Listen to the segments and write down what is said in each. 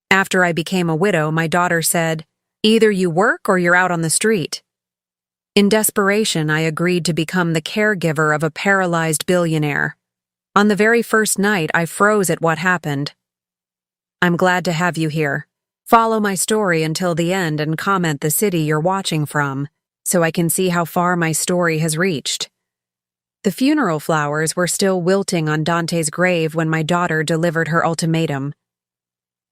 After I became a widow, my daughter said, "Either you work or you're out on the street." In desperation, I agreed to become the caregiver of a paralyzed billionaire. On the very first night, I froze at what happened. I'm glad to have you here. Follow my story until the end and comment the city you're watching from, so I can see how far my story has reached. The funeral flowers were still wilting on Dante's grave when my daughter delivered her ultimatum.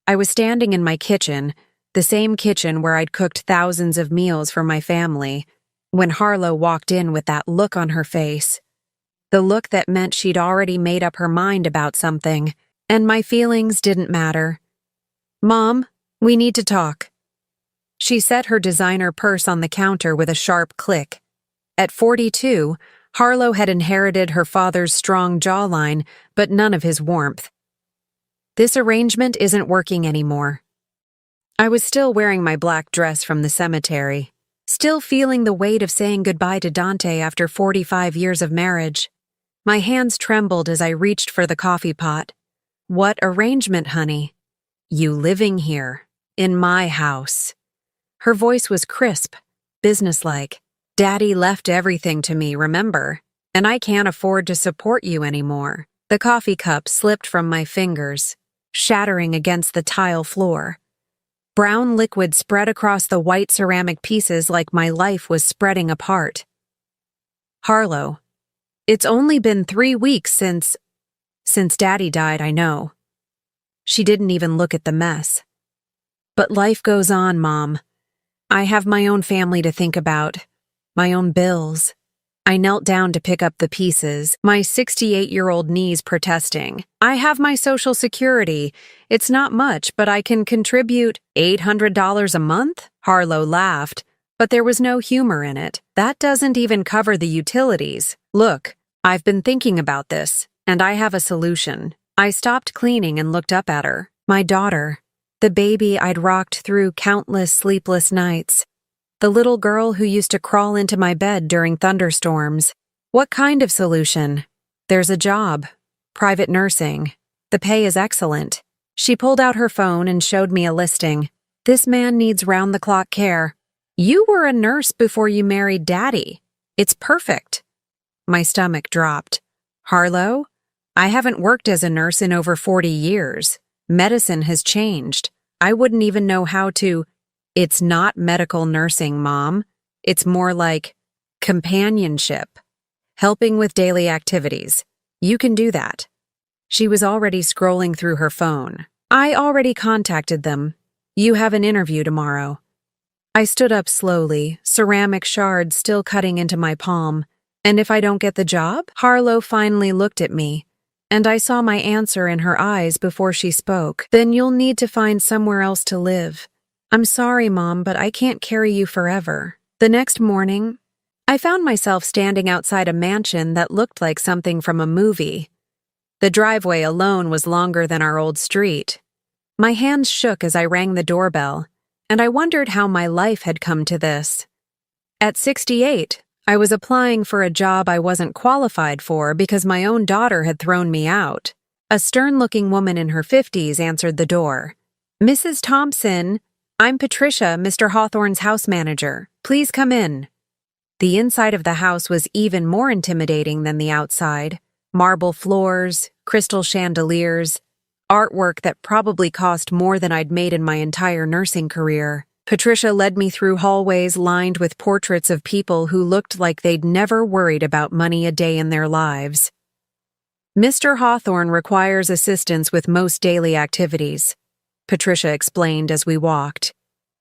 I was standing in my kitchen, the same kitchen where I'd cooked thousands of meals for my family, when Harlow walked in with that look on her face. The look that meant she'd already made up her mind about something, and my feelings didn't matter. "Mom, we need to talk." She set her designer purse on the counter with a sharp click. At 42, Harlow had inherited her father's strong jawline, but none of his warmth. "This arrangement isn't working anymore." I was still wearing my black dress from the cemetery, still feeling the weight of saying goodbye to Dante after 45 years of marriage. My hands trembled as I reached for the coffee pot. "What arrangement, honey?" "You living here, in my house." Her voice was crisp, businesslike. "Daddy left everything to me, remember? And I can't afford to support you anymore." The coffee cup slipped from my fingers, shattering against the tile floor. Brown liquid spread across the white ceramic pieces like my life was spreading apart. "Harlow, it's only been 3 weeks since Daddy died, I know." She didn't even look at the mess. "But life goes on, Mom. I have my own family to think about, my own bills." I knelt down to pick up the pieces, my 68-year-old knees protesting. "I have my Social Security. It's not much, but I can contribute $800 a month?" Harlow laughed, but there was no humor in it. "That doesn't even cover the utilities. Look, I've been thinking about this, and I have a solution." I stopped cleaning and looked up at her. My daughter, the baby I'd rocked through countless sleepless nights. The little girl who used to crawl into my bed during thunderstorms. "What kind of solution?" "There's a job. Private nursing. The pay is excellent." She pulled out her phone and showed me a listing. "This man needs round-the-clock care." "You were a nurse before you married Daddy. It's perfect." My stomach dropped. "Harlow, I haven't worked as a nurse in over 40 years. Medicine has changed. I wouldn't even know how to—" "It's not medical nursing, Mom. It's more like companionship. Helping with daily activities. You can do that." She was already scrolling through her phone. "I already contacted them. You have an interview tomorrow." I stood up slowly, ceramic shards still cutting into my palm. "And if I don't get the job?" Harlow finally looked at me, and I saw my answer in her eyes before she spoke. "Then you'll need to find somewhere else to live. I'm sorry, Mom, but I can't carry you forever." The next morning, I found myself standing outside a mansion that looked like something from a movie. The driveway alone was longer than our old street. My hands shook as I rang the doorbell, and I wondered how my life had come to this. At 68, I was applying for a job I wasn't qualified for because my own daughter had thrown me out. A stern-looking woman in her 50s answered the door. "Mrs. Thompson, I'm Patricia, Mr. Hawthorne's house manager. Please come in." The inside of the house was even more intimidating than the outside. Marble floors, crystal chandeliers, artwork that probably cost more than I'd made in my entire nursing career. Patricia led me through hallways lined with portraits of people who looked like they'd never worried about money a day in their lives. "Mr. Hawthorne requires assistance with most daily activities," Patricia explained as we walked.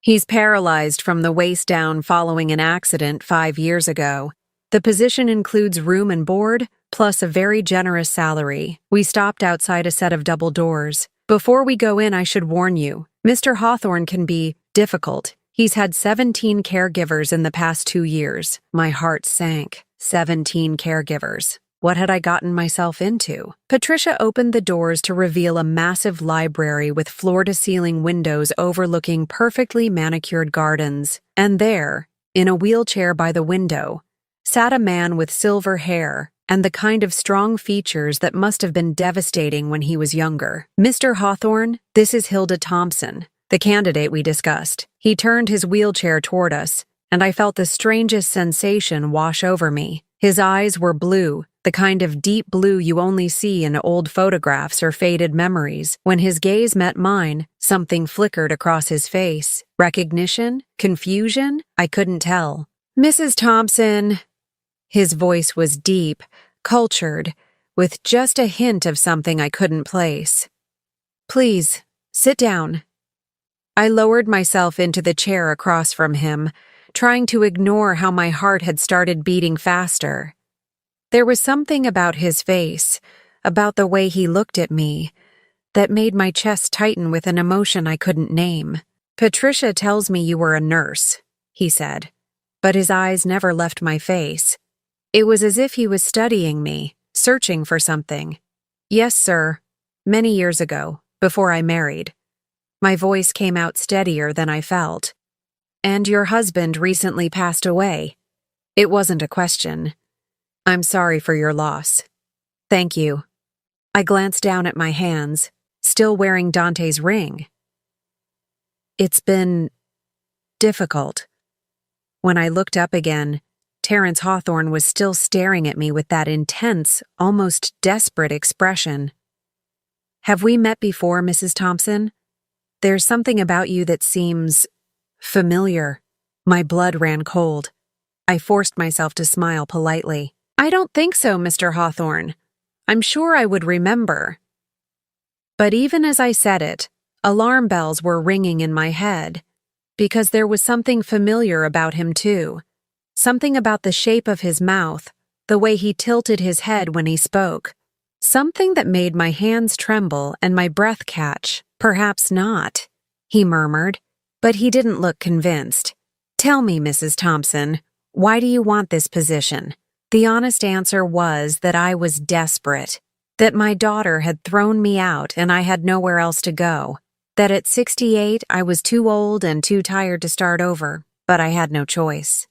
"He's paralyzed from the waist down following an accident 5 years ago. The position includes room and board, plus a very generous salary." We stopped outside a set of double doors. "Before we go in, I should warn you, Mr. Hawthorne can be difficult. He's had 17 caregivers in the past 2 years." My heart sank. 17 caregivers. What had I gotten myself into? Patricia opened the doors to reveal a massive library with floor-to-ceiling windows overlooking perfectly manicured gardens. And there, in a wheelchair by the window, sat a man with silver hair, and the kind of strong features that must have been devastating when he was younger. "Mr. Hawthorne, this is Hilda Thompson, the candidate we discussed." He turned his wheelchair toward us, and I felt the strangest sensation wash over me. His eyes were blue, the kind of deep blue you only see in old photographs or faded memories. When his gaze met mine, something flickered across his face. Recognition? Confusion? I couldn't tell. "Mrs. Thompson." His voice was deep, cultured, with just a hint of something I couldn't place. "Please, sit down." I lowered myself into the chair across from him, trying to ignore how my heart had started beating faster. There was something about his face, about the way he looked at me, that made my chest tighten with an emotion I couldn't name. "Patricia tells me you were a nurse," he said, but his eyes never left my face. It was as if he was studying me, searching for something. "Yes, sir. Many years ago, before I married." My voice came out steadier than I felt. "And your husband recently passed away." It wasn't a question. "I'm sorry for your loss." "Thank you." I glanced down at my hands, still wearing Dante's ring. "It's been difficult." When I looked up again, Terence Hawthorne was still staring at me with that intense, almost desperate expression. "Have we met before, Mrs. Thompson? There's something about you that seems familiar." My blood ran cold. I forced myself to smile politely. "I don't think so, Mr. Hawthorne. I'm sure I would remember." But even as I said it, alarm bells were ringing in my head, because there was something familiar about him too. Something about the shape of his mouth, the way he tilted his head when he spoke. Something that made my hands tremble and my breath catch. "Perhaps not," he murmured, but he didn't look convinced. "Tell me, Mrs. Thompson, why do you want this position?" The honest answer was that I was desperate, that my daughter had thrown me out and I had nowhere else to go, that at 68 I was too old and too tired to start over, but I had no choice.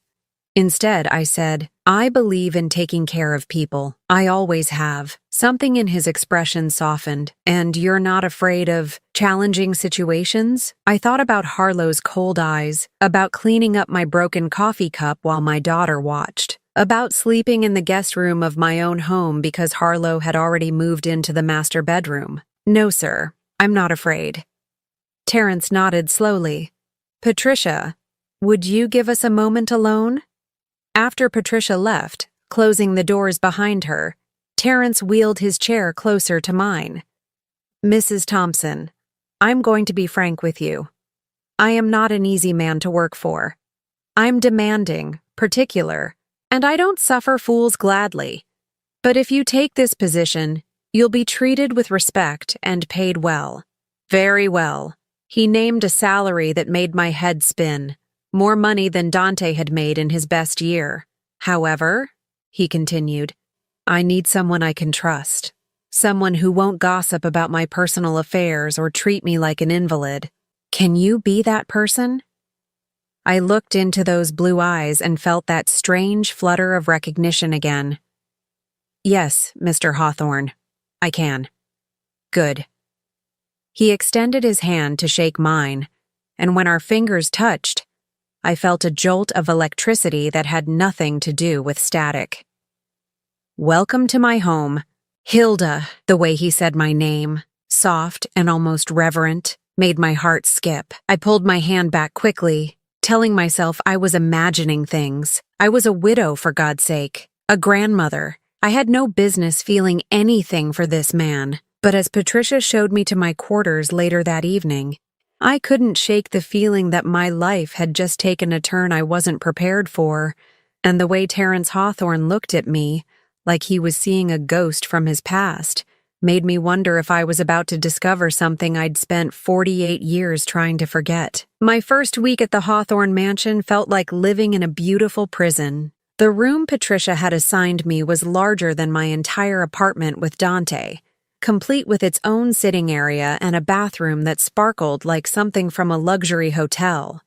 Instead, I said, "I believe in taking care of people. I always have." Something in his expression softened. "And you're not afraid of challenging situations?" I thought about Harlow's cold eyes, about cleaning up my broken coffee cup while my daughter watched, about sleeping in the guest room of my own home because Harlow had already moved into the master bedroom. "No, sir, I'm not afraid." Terence nodded slowly. "Patricia, would you give us a moment alone?" After Patricia left, closing the doors behind her, Terence wheeled his chair closer to mine. "Mrs. Thompson, I'm going to be frank with you. I am not an easy man to work for. I'm demanding, particular, and I don't suffer fools gladly. But if you take this position, you'll be treated with respect and paid well." "Very well." He named a salary that made my head spin. More money than Dante had made in his best year. "However," he continued, "I need someone I can trust. Someone who won't gossip about my personal affairs or treat me like an invalid. Can you be that person?" I looked into those blue eyes and felt that strange flutter of recognition again. "Yes, Mr. Hawthorne, I can." "Good." He extended his hand to shake mine, and when our fingers touched, I felt a jolt of electricity that had nothing to do with static. "Welcome to my home." Hilda, the way he said my name, soft and almost reverent, made my heart skip. I pulled my hand back quickly, telling myself I was imagining things. I was a widow, for God's sake, a grandmother. I had no business feeling anything for this man. But as Patricia showed me to my quarters later that evening, I couldn't shake the feeling that my life had just taken a turn I wasn't prepared for, and the way Terence Hawthorne looked at me, like he was seeing a ghost from his past, made me wonder if I was about to discover something I'd spent 48 years trying to forget. My first week at the Hawthorne mansion felt like living in a beautiful prison. The room Patricia had assigned me was larger than my entire apartment with Dante, complete with its own sitting area and a bathroom that sparkled like something from a luxury hotel.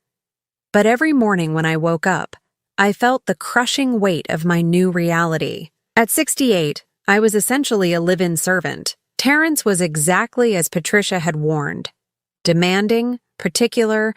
But every morning when I woke up, I felt the crushing weight of my new reality. At 68, I was essentially a live-in servant. Terrence was exactly as Patricia had warned. Demanding, particular,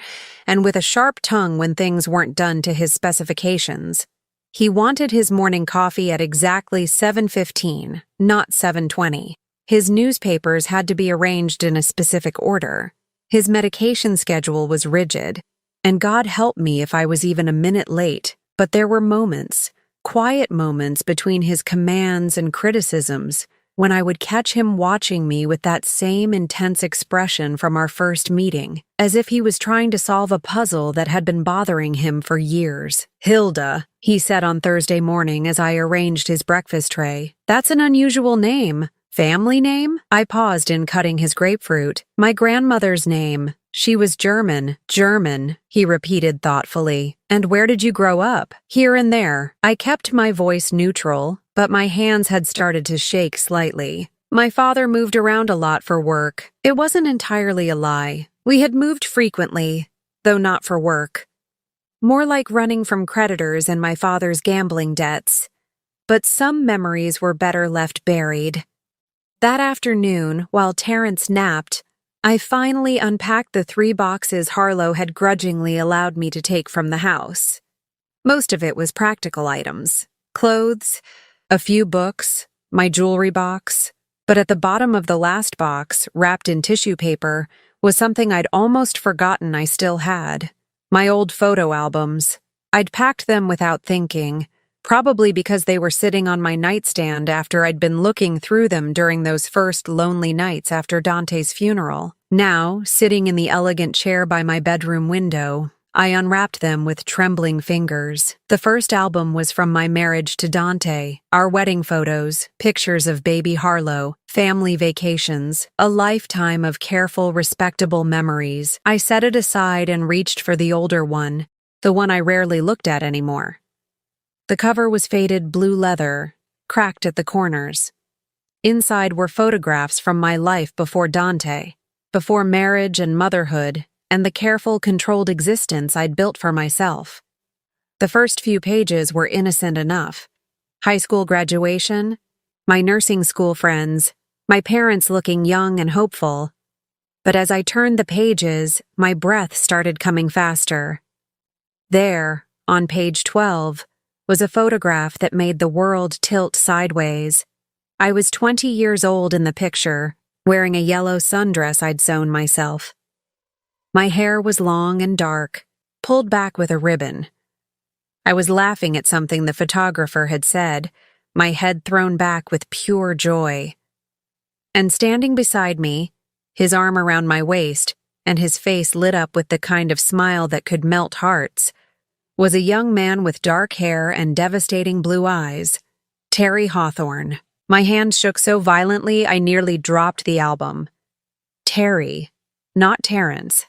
and with a sharp tongue when things weren't done to his specifications. He wanted his morning coffee at exactly 7:15, not 7:20. His newspapers had to be arranged in a specific order. His medication schedule was rigid, and God help me if I was even a minute late, but there were moments, quiet moments between his commands and criticisms, when I would catch him watching me with that same intense expression from our first meeting, as if he was trying to solve a puzzle that had been bothering him for years. "Hilda," he said on Thursday morning as I arranged his breakfast tray. "That's an unusual name. Family name?" I paused in cutting his grapefruit. "My grandmother's name. She was German." "German," he repeated thoughtfully. "And where did you grow up?" "Here and there." I kept my voice neutral, but my hands had started to shake slightly. "My father moved around a lot for work." It wasn't entirely a lie. We had moved frequently, though not for work. More like running from creditors and my father's gambling debts. But some memories were better left buried. That afternoon, while Terrence napped, I finally unpacked the 3 boxes Harlow had grudgingly allowed me to take from the house. Most of it was practical items. Clothes, a few books, my jewelry box. But at the bottom of the last box, wrapped in tissue paper, was something I'd almost forgotten I still had. My old photo albums. I'd packed them without thinking, probably because they were sitting on my nightstand after I'd been looking through them during those first lonely nights after Dante's funeral. Now, sitting in the elegant chair by my bedroom window, I unwrapped them with trembling fingers. The first album was from my marriage to Dante, our wedding photos, pictures of baby Harlow, family vacations, a lifetime of careful, respectable memories. I set it aside and reached for the older one, the one I rarely looked at anymore. The cover was faded blue leather, cracked at the corners. Inside were photographs from my life before Dante, before marriage and motherhood, and the careful, controlled existence I'd built for myself. The first few pages were innocent enough. High school graduation, my nursing school friends, my parents looking young and hopeful. But as I turned the pages, my breath started coming faster. There, on page 12, was a photograph that made the world tilt sideways. I was 20 years old in the picture, wearing a yellow sundress I'd sewn myself. My hair was long and dark, pulled back with a ribbon. I was laughing at something the photographer had said, my head thrown back with pure joy. And standing beside me, his arm around my waist, and his face lit up with the kind of smile that could melt hearts, was a young man with dark hair and devastating blue eyes, Terry Hawthorne. My hand shook so violently I nearly dropped the album. Terry, not Terrence.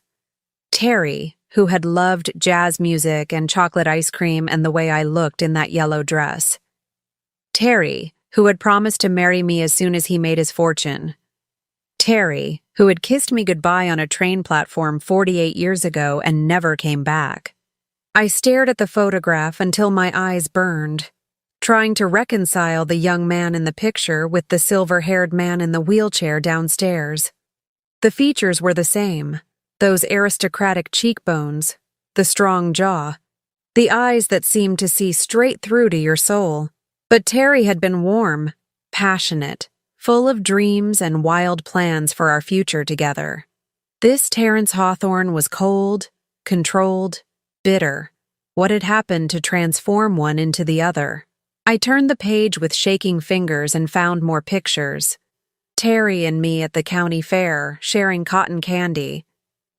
Terry, who had loved jazz music and chocolate ice cream and the way I looked in that yellow dress. Terry, who had promised to marry me as soon as he made his fortune. Terry, who had kissed me goodbye on a train platform 48 years ago and never came back. I stared at the photograph until my eyes burned, trying to reconcile the young man in the picture with the silver-haired man in the wheelchair downstairs. The features were the same, those aristocratic cheekbones, the strong jaw, the eyes that seemed to see straight through to your soul. But Terry had been warm, passionate, full of dreams and wild plans for our future together. This Terrence Hawthorne was cold, controlled, bitter. What had happened to transform one into the other? I turned the page with shaking fingers and found more pictures. Terry and me at the county fair, sharing cotton candy.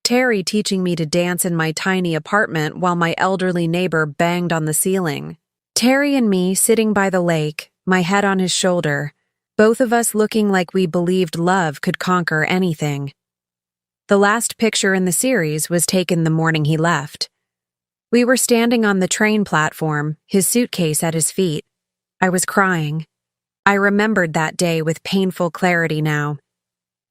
Terry teaching me to dance in my tiny apartment while my elderly neighbor banged on the ceiling. Terry and me sitting by the lake, my head on his shoulder, both of us looking like we believed love could conquer anything. The last picture in the series was taken the morning he left. We were standing on the train platform, his suitcase at his feet. I was crying. I remembered that day with painful clarity now.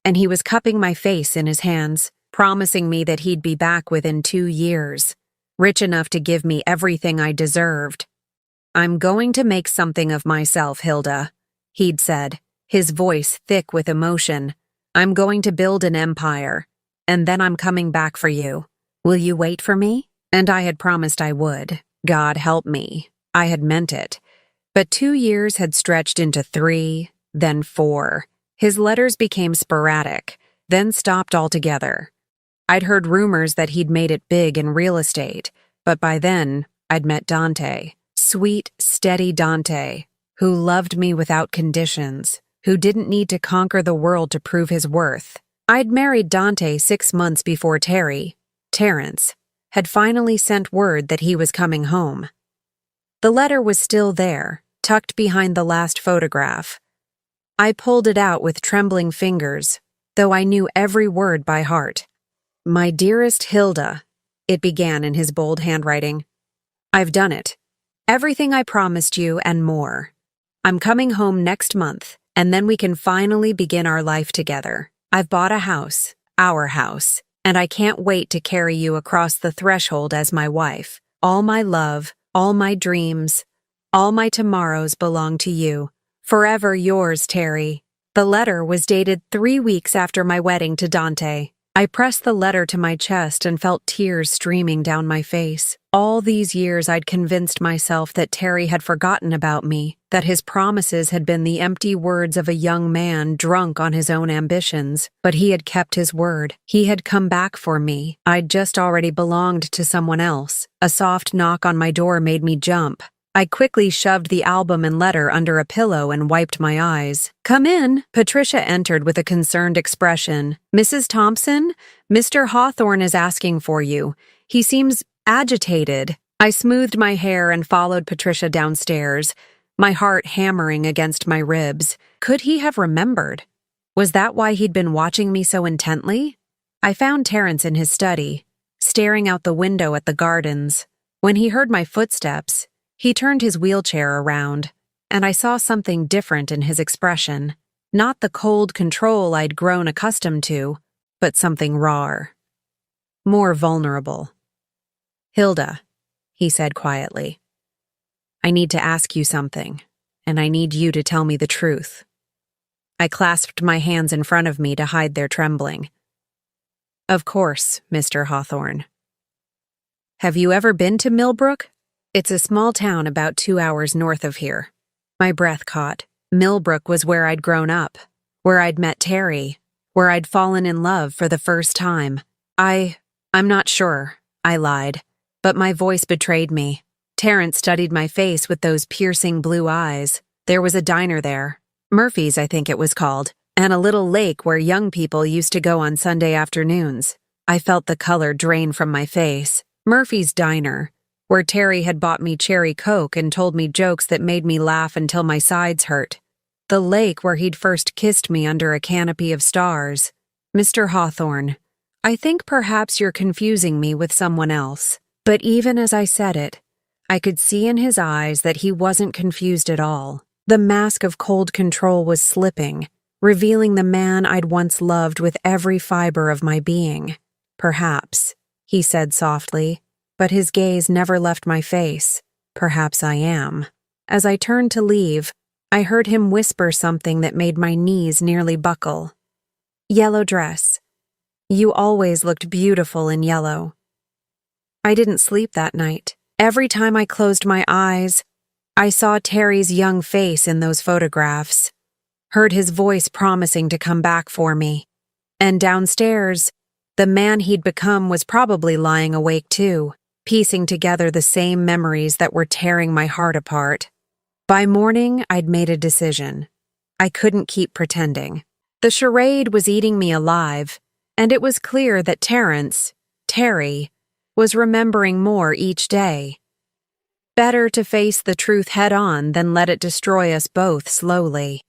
And he was cupping my face in his hands, promising me that he'd be back within 2 years, rich enough to give me everything I deserved. I'm going to make something of myself, Hilda, he'd said, his voice thick with emotion. I'm going to build an empire, and then I'm coming back for you. Will you wait for me? And I had promised I would. God help me. I had meant it. But 2 years had stretched into 3, then 4. His letters became sporadic, then stopped altogether. I'd heard rumors that he'd made it big in real estate, but by then, I'd met Dante. Sweet, steady Dante, who loved me without conditions, who didn't need to conquer the world to prove his worth. I'd married Dante 6 months before Terrence, had finally sent word that he was coming home. The letter was still there, tucked behind the last photograph. I pulled it out with trembling fingers, though I knew every word by heart. My dearest Hilda, it began in his bold handwriting. I've done it. Everything I promised you and more. I'm coming home next month, and then we can finally begin our life together. I've bought a house, our house, and I can't wait to carry you across the threshold as my wife. All my love, all my dreams, all my tomorrows belong to you. Forever yours, Terry. The letter was dated 3 weeks after my wedding to Dante. I pressed the letter to my chest and felt tears streaming down my face. All these years I'd convinced myself that Terry had forgotten about me, that his promises had been the empty words of a young man drunk on his own ambitions. But he had kept his word. He had come back for me. I'd just already belonged to someone else. A soft knock on my door made me jump. I quickly shoved the album and letter under a pillow and wiped my eyes. Come in. Patricia entered with a concerned expression. Mrs. Thompson, Mr. Hawthorne is asking for you. He seems agitated. I smoothed my hair and followed Patricia downstairs, my heart hammering against my ribs. Could he have remembered? Was that why he'd been watching me so intently? I found Terrence in his study, staring out the window at the gardens. When he heard my footsteps, he turned his wheelchair around, and I saw something different in his expression. Not the cold control I'd grown accustomed to, but something rawer, more vulnerable. Hilda, he said quietly, I need to ask you something, and I need you to tell me the truth. I clasped my hands in front of me to hide their trembling. Of course, Mr. Hawthorne. Have you ever been to Millbrook? It's a small town about 2 hours north of here. My breath caught. Millbrook was where I'd grown up, where I'd met Terry, where I'd fallen in love for the first time. I'm not sure, I lied, but my voice betrayed me. Terrence studied my face with those piercing blue eyes. There was a diner there, Murphy's I think it was called, and a little lake where young people used to go on Sunday afternoons. I felt the color drain from my face. Murphy's Diner, where Terry had bought me cherry Coke and told me jokes that made me laugh until my sides hurt. The lake where he'd first kissed me under a canopy of stars. Mr. Hawthorne, I think perhaps you're confusing me with someone else. But even as I said it, I could see in his eyes that he wasn't confused at all. The mask of cold control was slipping, revealing the man I'd once loved with every fiber of my being. Perhaps, he said softly, but his gaze never left my face. Perhaps I am. As I turned to leave, I heard him whisper something that made my knees nearly buckle. Yellow dress. You always looked beautiful in yellow. I didn't sleep that night. Every time I closed my eyes, I saw Terry's young face in those photographs, heard his voice promising to come back for me. And downstairs, the man he'd become was probably lying awake too, piecing together the same memories that were tearing my heart apart. By morning, I'd made a decision. I couldn't keep pretending. The charade was eating me alive, and it was clear that Terry, was remembering more each day. Better to face the truth head-on than let it destroy us both slowly.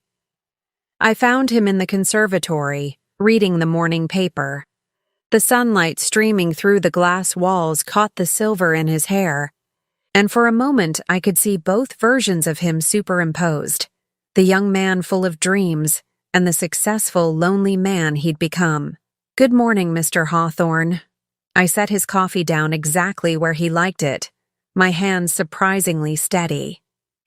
I found him in the conservatory, reading the morning paper. The sunlight streaming through the glass walls caught the silver in his hair, and for a moment I could see both versions of him superimposed, the young man full of dreams and the successful, lonely man he'd become. Good morning, Mr. Hawthorne. I set his coffee down exactly where he liked it, my hands surprisingly steady.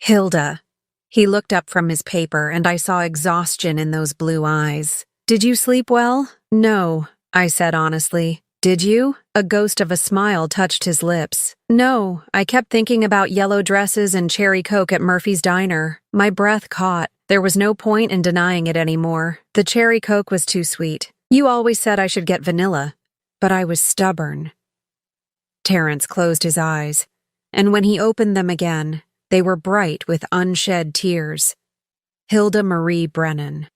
Hilda. He looked up from his paper, and I saw exhaustion in those blue eyes. Did you sleep well? No, I said honestly. Did you? A ghost of a smile touched his lips. No, I kept thinking about yellow dresses and cherry Coke at Murphy's Diner. My breath caught. There was no point in denying it anymore. The cherry Coke was too sweet. You always said I should get vanilla. But I was stubborn. Terrence closed his eyes, and when he opened them again, they were bright with unshed tears. Hilda Marie Brennan.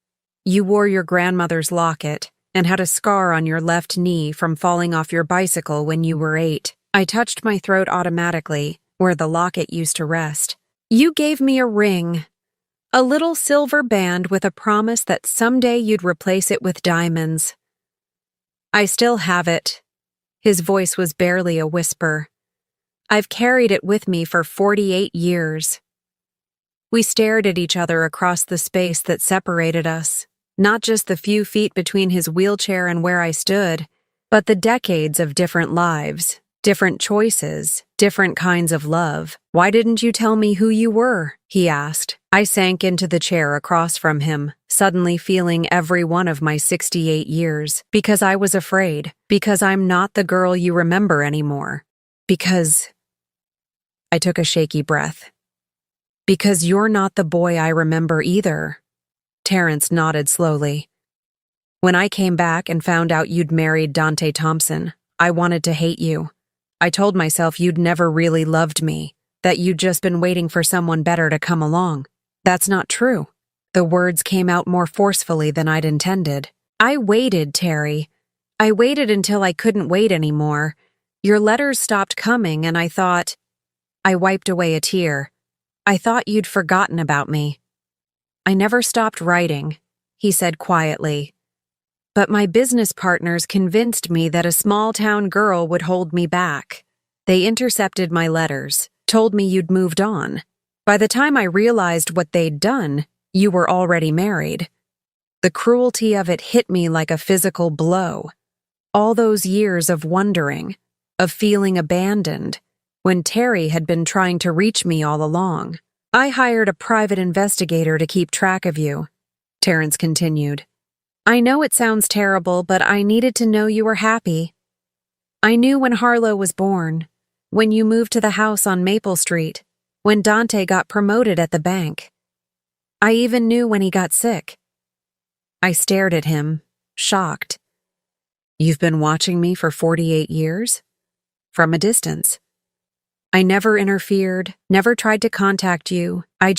You wore your grandmother's locket and had a scar on your left knee from falling off your bicycle when you were 8. I touched my throat automatically, where the locket used to rest. You gave me a ring. A little silver band with a promise that someday you'd replace it with diamonds. I still have it. His voice was barely a whisper. I've carried it with me for 48 years. We stared at each other across the space that separated us, not just the few feet between his wheelchair and where I stood, but the decades of different lives, different choices, different kinds of love. Why didn't you tell me who you were? He asked. I sank into the chair across from him, suddenly feeling every one of my 68 years, because I was afraid, because I'm not the girl you remember anymore, because... I took a shaky breath. Because you're not the boy I remember either. Terrence nodded slowly. When I came back and found out you'd married Dante Thompson, I wanted to hate you. I told myself you'd never really loved me, that you'd just been waiting for someone better to come along. That's not true. The words came out more forcefully than I'd intended. I waited, Terry. I waited until I couldn't wait anymore. Your letters stopped coming, and I thought... I wiped away a tear. I thought you'd forgotten about me. I never stopped writing, he said quietly. But my business partners convinced me that a small-town girl would hold me back. They intercepted my letters, told me you'd moved on. By the time I realized what they'd done, you were already married. The cruelty of it hit me like a physical blow. All those years of wondering, of feeling abandoned, when Terry had been trying to reach me all along. I hired a private investigator to keep track of you, Terrence continued. I know it sounds terrible, but I needed to know you were happy. I knew when Harlow was born, when you moved to the house on Maple Street, when Dante got promoted at the bank. I even knew when he got sick. I stared at him, shocked. You've been watching me for 48 years? From a distance. I never interfered, never tried to contact you. I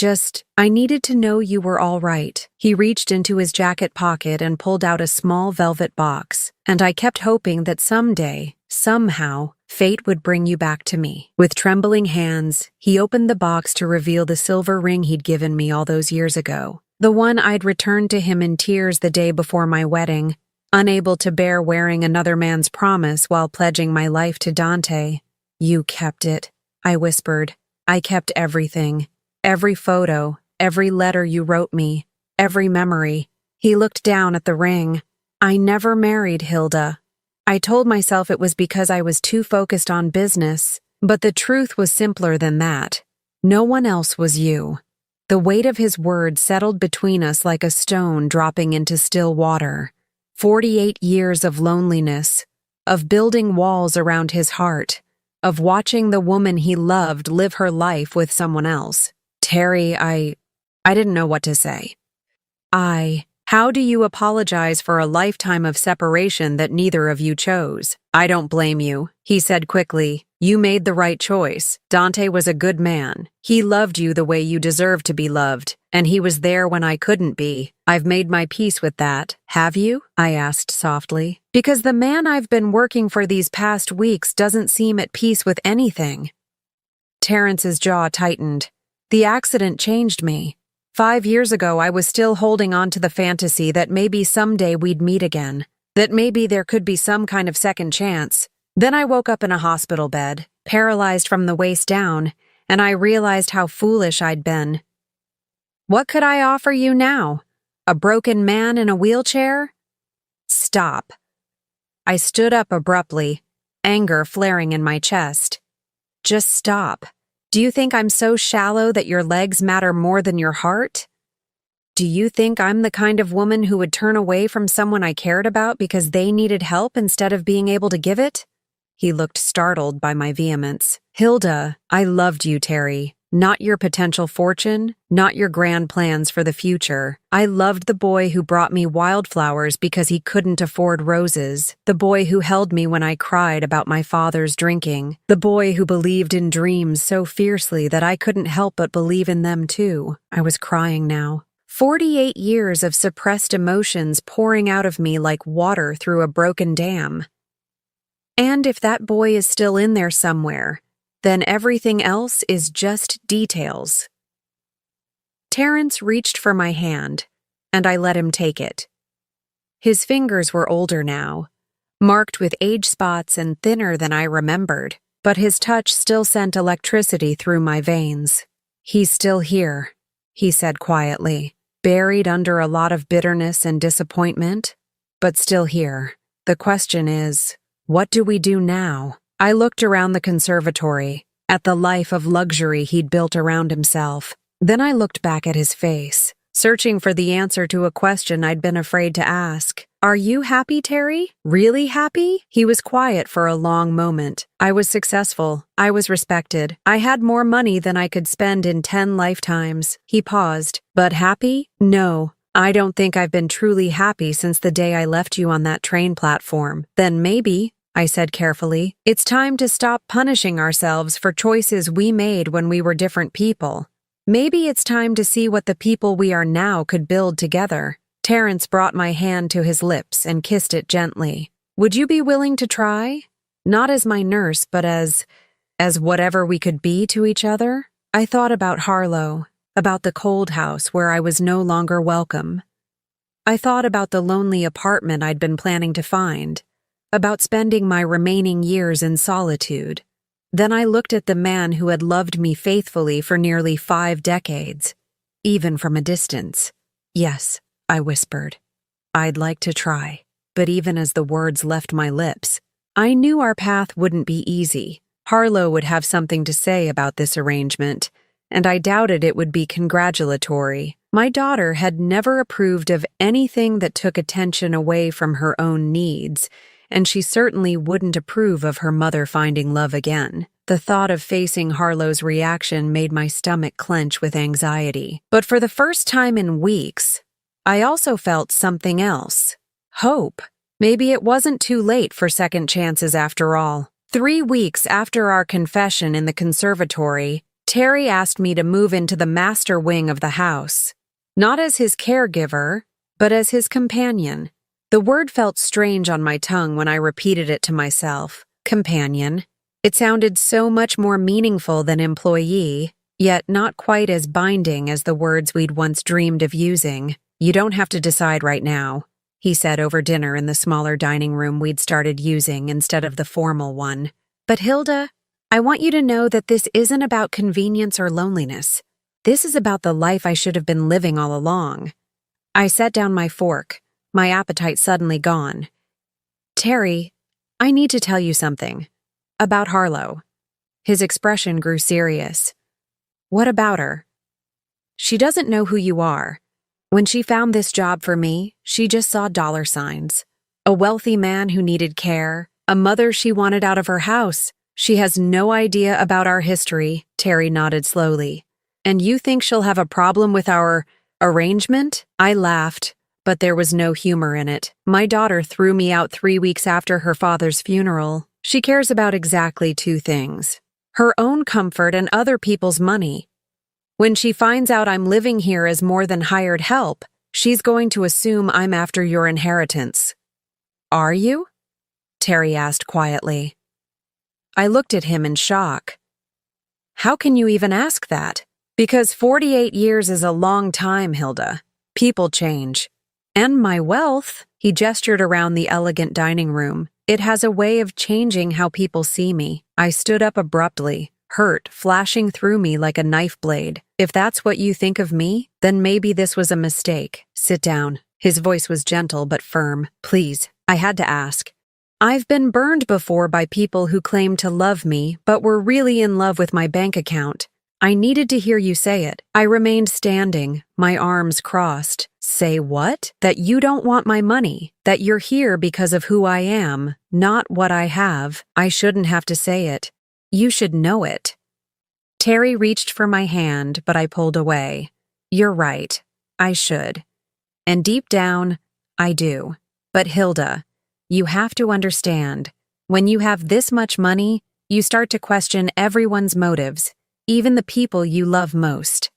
needed to know you were all right. He reached into his jacket pocket and pulled out a small velvet box, and I kept hoping that someday, somehow, fate would bring you back to me. With trembling hands, he opened the box to reveal the silver ring he'd given me all those years ago. The one I'd returned to him in tears the day before my wedding, unable to bear wearing another man's promise while pledging my life to Dante. You kept it. I whispered. I kept everything. Every photo, every letter you wrote me, every memory. He looked down at the ring. I never married Hilda. I told myself it was because I was too focused on business, but the truth was simpler than that. No one else was you. The weight of his words settled between us like a stone dropping into still water. 48 years of loneliness, of building walls around his heart, of watching the woman he loved live her life with someone else. Terry, I didn't know what to say. How do you apologize for a lifetime of separation that neither of you chose? I don't blame you, he said quickly. You made the right choice. Dante was a good man. He loved you the way you deserved to be loved, and he was there when I couldn't be. I've made my peace with that. Have you? I asked softly. Because the man I've been working for these past weeks doesn't seem at peace with anything. Terrence's jaw tightened. The accident changed me. 5 years ago, I was still holding on to the fantasy that maybe someday we'd meet again, that maybe there could be some kind of second chance. Then I woke up in a hospital bed, paralyzed from the waist down, and I realized how foolish I'd been. What could I offer you now? A broken man in a wheelchair? Stop. I stood up abruptly, anger flaring in my chest. Just stop. Do you think I'm so shallow that your legs matter more than your heart? Do you think I'm the kind of woman who would turn away from someone I cared about because they needed help instead of being able to give it? He looked startled by my vehemence. Hilda, I loved you, Terry. Not your potential fortune, not your grand plans for the future. I loved the boy who brought me wildflowers because he couldn't afford roses, the boy who held me when I cried about my father's drinking, the boy who believed in dreams so fiercely that I couldn't help but believe in them too. I was crying now. 48 years of suppressed emotions pouring out of me like water through a broken dam. And if that boy is still in there somewhere, then everything else is just details. Terrence reached for my hand, and I let him take it. His fingers were older now, marked with age spots and thinner than I remembered, but his touch still sent electricity through my veins. He's still here, he said quietly, buried under a lot of bitterness and disappointment, but still here. The question is, what do we do now? I looked around the conservatory, at the life of luxury he'd built around himself. Then I looked back at his face, searching for the answer to a question I'd been afraid to ask. Are you happy, Terry? Really happy? He was quiet for a long moment. I was successful. I was respected. I had more money than I could spend in 10 lifetimes. He paused. But happy? No. I don't think I've been truly happy since the day I left you on that train platform. Then maybe, I said carefully, it's time to stop punishing ourselves for choices we made when we were different people. Maybe it's time to see what the people we are now could build together. Terrence brought my hand to his lips and kissed it gently. Would you be willing to try? Not as my nurse, but as whatever we could be to each other? I thought about Harlow, about the cold house where I was no longer welcome. I thought about the lonely apartment I'd been planning to find, about spending my remaining years in solitude. Then I looked at the man who had loved me faithfully for nearly 5 decades, even from a distance. Yes, I whispered. I'd like to try. But even as the words left my lips, I knew our path wouldn't be easy. Harlow would have something to say about this arrangement, and I doubted it would be congratulatory. My daughter had never approved of anything that took attention away from her own needs, and she certainly wouldn't approve of her mother finding love again. The thought of facing Harlow's reaction made my stomach clench with anxiety. But for the first time in weeks, I also felt something else. Hope. Maybe it wasn't too late for second chances after all. 3 weeks after our confession in the conservatory, Terry asked me to move into the master wing of the house. Not as his caregiver, but as his companion. The word felt strange on my tongue when I repeated it to myself. Companion. It sounded so much more meaningful than employee, yet not quite as binding as the words we'd once dreamed of using. You don't have to decide right now, he said over dinner in the smaller dining room we'd started using instead of the formal one. But Hilda, I want you to know that this isn't about convenience or loneliness. This is about the life I should have been living all along. I set down my fork, my appetite suddenly gone. Terry, I need to tell you something. About Harlow. His expression grew serious. What about her? She doesn't know who you are. When she found this job for me, she just saw dollar signs. A wealthy man who needed care, a mother she wanted out of her house. She has no idea about our history, Terry nodded slowly. And you think she'll have a problem with our arrangement? I laughed, but there was no humor in it. My daughter threw me out 3 weeks after her father's funeral. She cares about exactly 2 things: her own comfort and other people's money. When she finds out I'm living here as more than hired help, she's going to assume I'm after your inheritance. Are you? Terry asked quietly. I looked at him in shock. How can you even ask that? Because 48 years is a long time, Hilda. People change. And my wealth, he gestured around the elegant dining room. It has a way of changing how people see me. I stood up abruptly, hurt flashing through me like a knife blade. If that's what you think of me, then maybe this was a mistake. Sit down. His voice was gentle but firm. Please, I had to ask. I've been burned before by people who claim to love me but were really in love with my bank account. I needed to hear you say it. I remained standing, my arms crossed. Say what? That you don't want my money, that you're here because of who I am, not what I have. I shouldn't have to say it. You should know it. Terry reached for my hand, but I pulled away. You're right. I should. And deep down, I do. But Hilda, you have to understand, when you have this much money, you start to question everyone's motives, even the people you love most.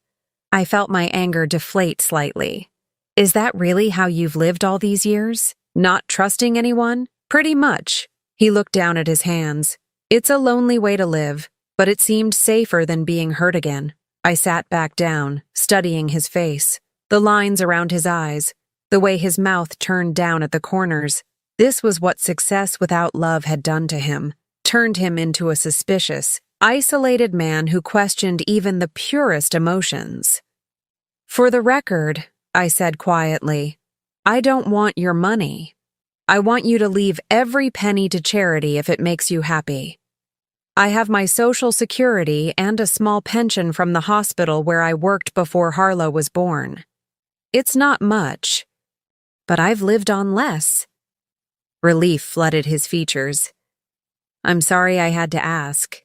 I felt my anger deflate slightly. Is that really how you've lived all these years? Not trusting anyone? Pretty much. He looked down at his hands. It's a lonely way to live, but it seemed safer than being hurt again. I sat back down, studying his face, the lines around his eyes, the way his mouth turned down at the corners. This was what success without love had done to him, turned him into a suspicious, isolated man who questioned even the purest emotions. For the record, I said quietly, I don't want your money. I want you to leave every penny to charity if it makes you happy. I have my Social Security and a small pension from the hospital where I worked before Harlow was born. It's not much, but I've lived on less. Relief flooded his features. I'm sorry I had to ask.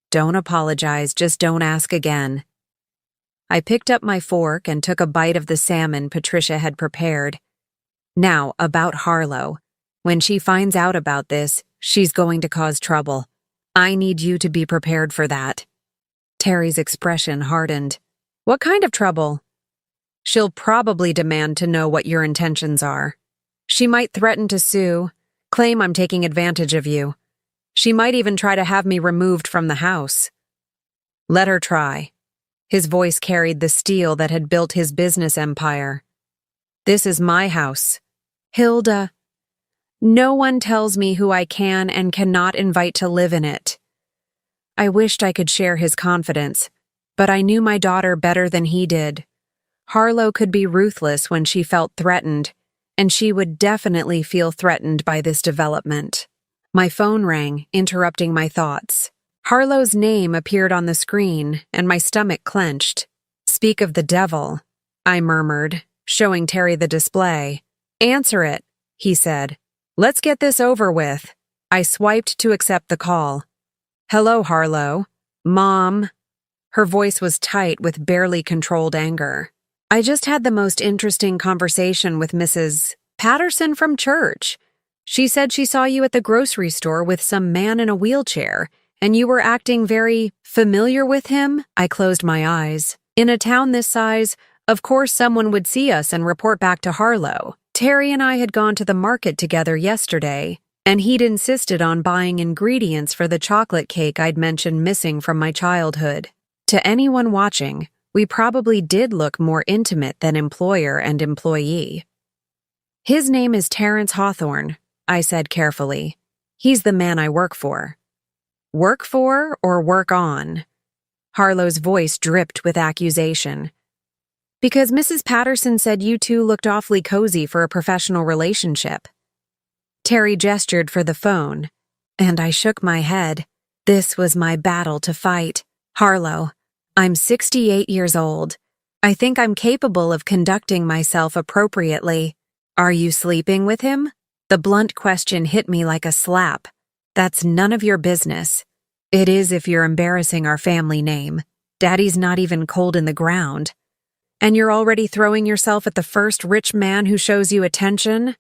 Don't apologize, just don't ask again. I picked up my fork and took a bite of the salmon Patricia had prepared. Now, about Harlow. When she finds out about this, she's going to cause trouble. I need you to be prepared for that. Terry's expression hardened. What kind of trouble? She'll probably demand to know what your intentions are. She might threaten to sue, claim I'm taking advantage of you. She might even try to have me removed from the house. Let her try. His voice carried the steel that had built his business empire. This is my house. Hilda. No one tells me who I can and cannot invite to live in it. I wished I could share his confidence, but I knew my daughter better than he did. Harlow could be ruthless when she felt threatened, and she would definitely feel threatened by this development. My phone rang, interrupting my thoughts. Harlow's name appeared on the screen, and my stomach clenched. Speak of the devil, I murmured, showing Terry the display. Answer it, he said. Let's get this over with. I swiped to accept the call. Hello, Harlow. Mom. Her voice was tight with barely controlled anger. I just had the most interesting conversation with Mrs. Patterson from church. She said she saw you at the grocery store with some man in a wheelchair, and you were acting very familiar with him. I closed my eyes. In a town this size, of course someone would see us and report back to Harlow. Terry and I had gone to the market together yesterday, and he'd insisted on buying ingredients for the chocolate cake I'd mentioned missing from my childhood. To anyone watching, we probably did look more intimate than employer and employee. His name is Terrence Hawthorne, I said carefully. He's the man I work for. Work for or work on? Harlow's voice dripped with accusation. Because Mrs. Patterson said you two looked awfully cozy for a professional relationship. Terry gestured for the phone, and I shook my head. This was my battle to fight. Harlow, I'm 68 years old. I think I'm capable of conducting myself appropriately. Are you sleeping with him? The blunt question hit me like a slap. That's none of your business. It is if you're embarrassing our family name. Daddy's not even cold in the ground. And you're already throwing yourself at the first rich man who shows you attention?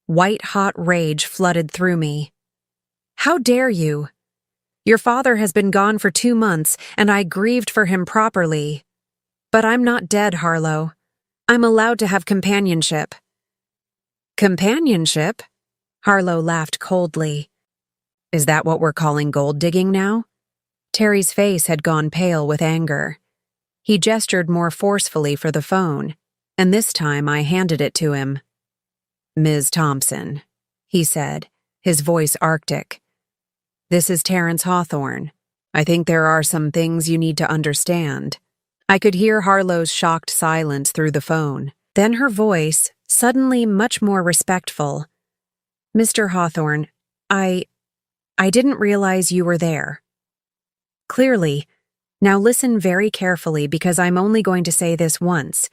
White-hot rage flooded through me. How dare you? Your father has been gone for 2 months, and I grieved for him properly. But I'm not dead, Harlow. I'm allowed to have companionship. Companionship? Harlow laughed coldly. Is that what we're calling gold digging now? Terry's face had gone pale with anger. He gestured more forcefully for the phone, and this time I handed it to him. Ms. Thompson, he said, his voice arctic. This is Terrence Hawthorne. I think there are some things you need to understand. I could hear Harlow's shocked silence through the phone. Then her voice, suddenly much more respectful. Mr. Hawthorne, I didn't realize you were there. Clearly. Now listen very carefully because I'm only going to say this once.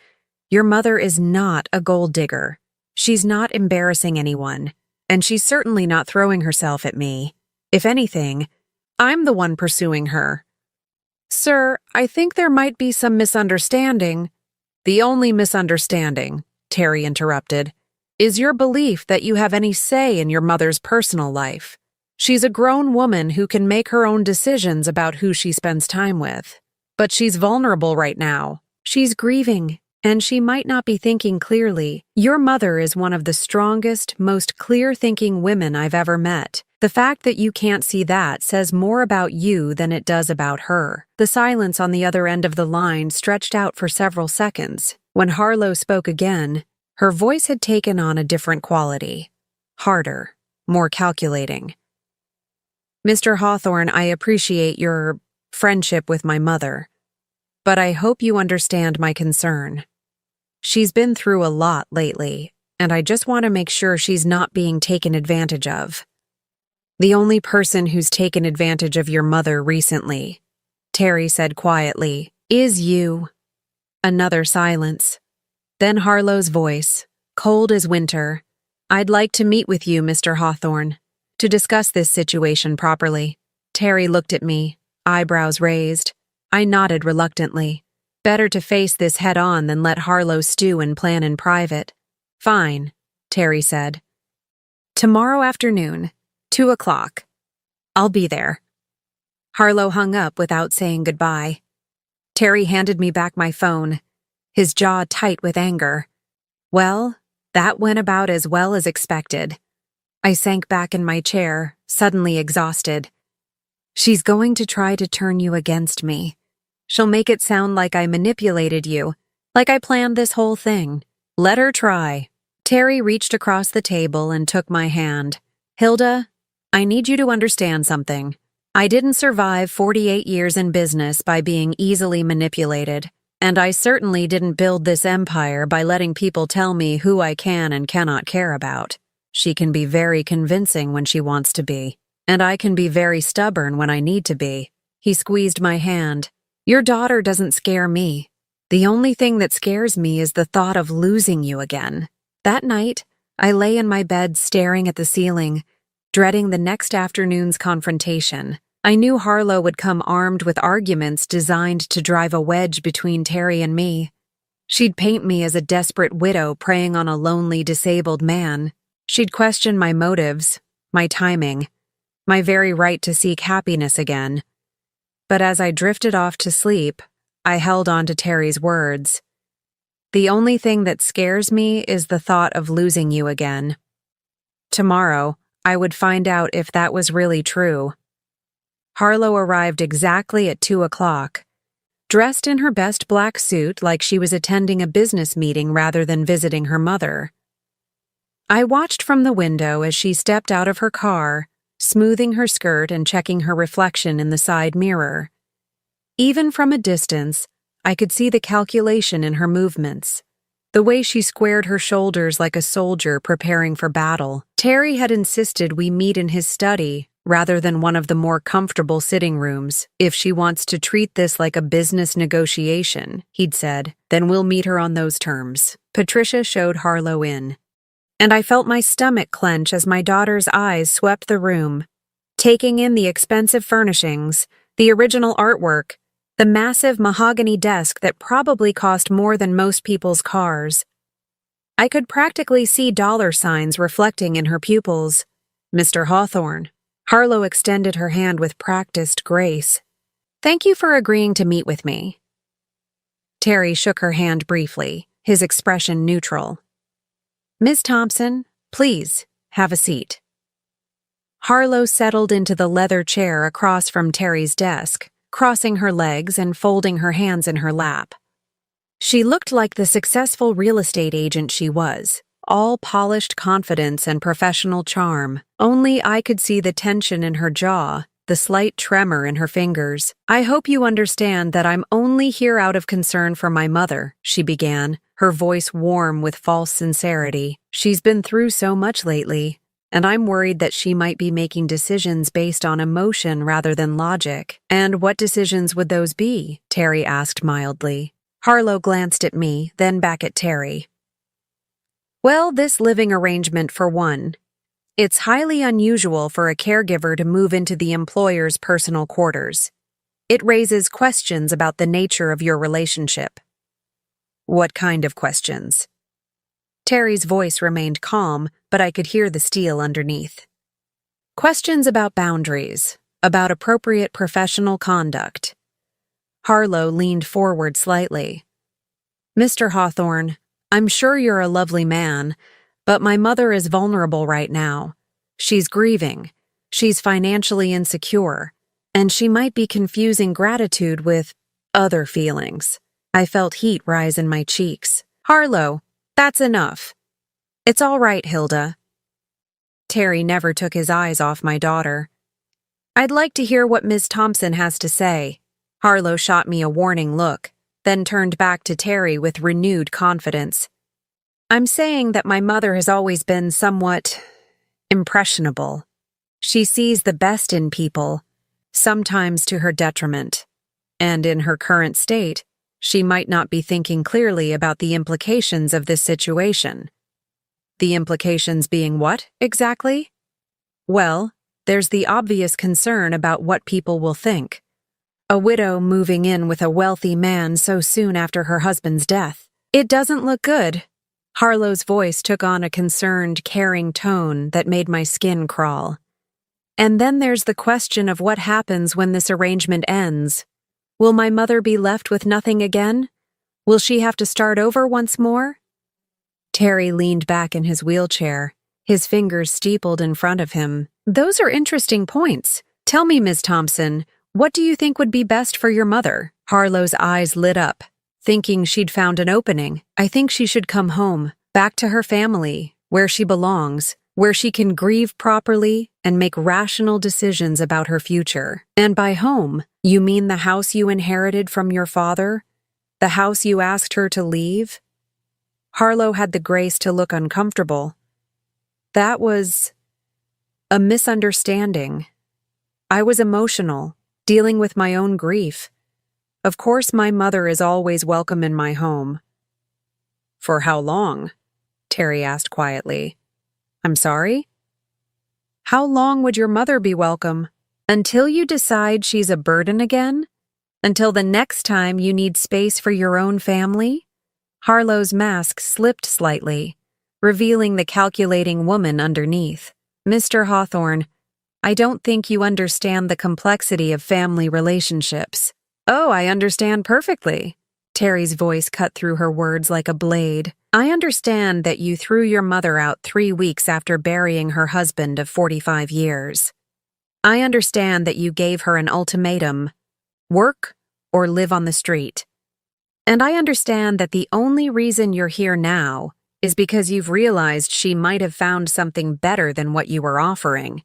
Your mother is not a gold digger. She's not embarrassing anyone, and she's certainly not throwing herself at me. If anything, I'm the one pursuing her. Sir, I think there might be some misunderstanding. The only misunderstanding, Terry interrupted, is your belief that you have any say in your mother's personal life. She's a grown woman who can make her own decisions about who she spends time with. But she's vulnerable right now. She's grieving, and she might not be thinking clearly. Your mother is one of the strongest, most clear-thinking women I've ever met. The fact that you can't see that says more about you than it does about her. The silence on the other end of the line stretched out for several seconds. When Harlow spoke again, her voice had taken on a different quality. Harder, more calculating. Mr. Hawthorne, I appreciate your friendship with my mother, but I hope you understand my concern. She's been through a lot lately, and I just want to make sure she's not being taken advantage of. The only person who's taken advantage of your mother recently, Terry said quietly, is you. Another silence. Then Harlow's voice, cold as winter. I'd like to meet with you, Mr. Hawthorne, to discuss this situation properly. Terry looked at me, eyebrows raised. I nodded reluctantly. Better to face this head-on than let Harlow stew and plan in private. Fine, Terry said. Tomorrow afternoon, 2 o'clock. I'll be there. Harlow hung up without saying goodbye. Terry handed me back my phone, his jaw tight with anger. Well, that went about as well as expected. I sank back in my chair, suddenly exhausted. She's going to try to turn you against me. She'll make it sound like I manipulated you, like I planned this whole thing. Let her try. Terry reached across the table and took my hand. Hilda, I need you to understand something. I didn't survive 48 years in business by being easily manipulated, and I certainly didn't build this empire by letting people tell me who I can and cannot care about. She can be very convincing when she wants to be, and I can be very stubborn when I need to be. He squeezed my hand. Your daughter doesn't scare me. The only thing that scares me is the thought of losing you again. That night, I lay in my bed staring at the ceiling, dreading the next afternoon's confrontation. I knew Harlow would come armed with arguments designed to drive a wedge between Terry and me. She'd paint me as a desperate widow preying on a lonely, disabled man. She'd question my motives, my timing, my very right to seek happiness again. But as I drifted off to sleep, I held on to Terry's words. The only thing that scares me is the thought of losing you again. Tomorrow, I would find out if that was really true. Harlow arrived exactly at 2 o'clock, dressed in her best black suit like she was attending a business meeting rather than visiting her mother. I watched from the window as she stepped out of her car, smoothing her skirt and checking her reflection in the side mirror. Even from a distance, I could see the calculation in her movements, the way she squared her shoulders like a soldier preparing for battle. Terry had insisted we meet in his study rather than one of the more comfortable sitting rooms. If she wants to treat this like a business negotiation, he'd said, then we'll meet her on those terms. Patricia showed Harlow in, and I felt my stomach clench as my daughter's eyes swept the room, taking in the expensive furnishings, the original artwork, the massive mahogany desk that probably cost more than most people's cars. I could practically see dollar signs reflecting in her pupils. Mr. Hawthorne. Harlow extended her hand with practiced grace. Thank you for agreeing to meet with me. Terry shook her hand briefly, his expression neutral. Miss Thompson, please, have a seat. Harlow settled into the leather chair across from Terry's desk, crossing her legs and folding her hands in her lap. She looked like the successful real estate agent she was, all polished confidence and professional charm. Only I could see the tension in her jaw, the slight tremor in her fingers. I hope you understand that I'm only here out of concern for my mother, she began, her voice warm with false sincerity. She's been through so much lately. and I'm worried that she might be making decisions based on emotion rather than logic. And what decisions would those be? Terry asked mildly. Harlow glanced at me, then back at Terry. Well, this living arrangement for one. It's highly unusual for a caregiver to move into the employer's personal quarters. It raises questions about the nature of your relationship. What kind of questions? Terry's voice remained calm, but I could hear the steel underneath. Questions about boundaries, about appropriate professional conduct. Harlow leaned forward slightly. Mr. Hawthorne, I'm sure you're a lovely man, but my mother is vulnerable right now. She's grieving. She's financially insecure. And she might be confusing gratitude with other feelings. I felt heat rise in my cheeks. Harlow, that's enough. It's all right, Hilda. Terry never took his eyes off my daughter. I'd like to hear what Ms. Thompson has to say. Harlow shot me a warning look, then turned back to Terry with renewed confidence. I'm saying that my mother has always been somewhat impressionable. She sees the best in people, sometimes to her detriment. And in her current state, she might not be thinking clearly about the implications of this situation. The implications being what, exactly? Well, there's the obvious concern about what people will think. A widow moving in with a wealthy man so soon after her husband's death. It doesn't look good. Harlow's voice took on a concerned, caring tone that made my skin crawl. And then there's the question of what happens when this arrangement ends. Will my mother be left with nothing again? Will she have to start over once more? Terry leaned back in his wheelchair, his fingers steepled in front of him. Those are interesting points. Tell me, Ms. Thompson, what do you think would be best for your mother? Harlow's eyes lit up, thinking she'd found an opening. I think she should come home, back to her family, where she belongs, where she can grieve properly and make rational decisions about her future. And by home, you mean the house you inherited from your father? The house you asked her to leave? Harlow had the grace to look uncomfortable. That was a misunderstanding. I was emotional, dealing with my own grief. Of course, my mother is always welcome in my home. For how long? Terry asked quietly. I'm sorry? How long would your mother be welcome? Until you decide she's a burden again? Until the next time you need space for your own family? Harlow's mask slipped slightly, revealing the calculating woman underneath. Mr. Hawthorne, I don't think you understand the complexity of family relationships. Oh, I understand perfectly. Terry's voice cut through her words like a blade. I understand that you threw your mother out 3 weeks after burying her husband of 45 years. I understand that you gave her an ultimatum: work or live on the street. And I understand that the only reason you're here now is because you've realized she might have found something better than what you were offering.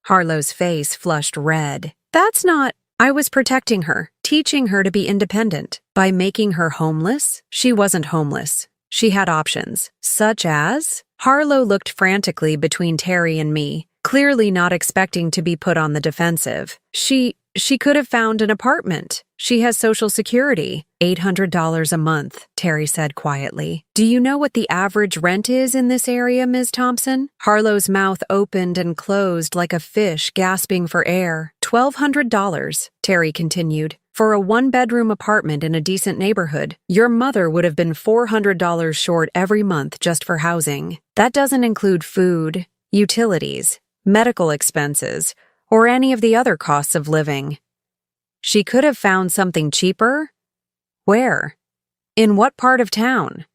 Harlow's face flushed red. That's not... I was protecting her, teaching her to be independent. By making her homeless, she wasn't homeless. She had options, such as... Harlow looked frantically between Terry and me, clearly not expecting to be put on the defensive. She could have found an apartment. She has Social Security. $800 a month, Terry said quietly. Do you know what the average rent is in this area, Ms. Thompson? Harlow's mouth opened and closed like a fish gasping for air. $1,200, Terry continued. For a one-bedroom apartment in a decent neighborhood, your mother would have been $400 short every month just for housing. That doesn't include food, utilities, medical expenses, or any of the other costs of living. She could have found something cheaper? Where? In what part of town?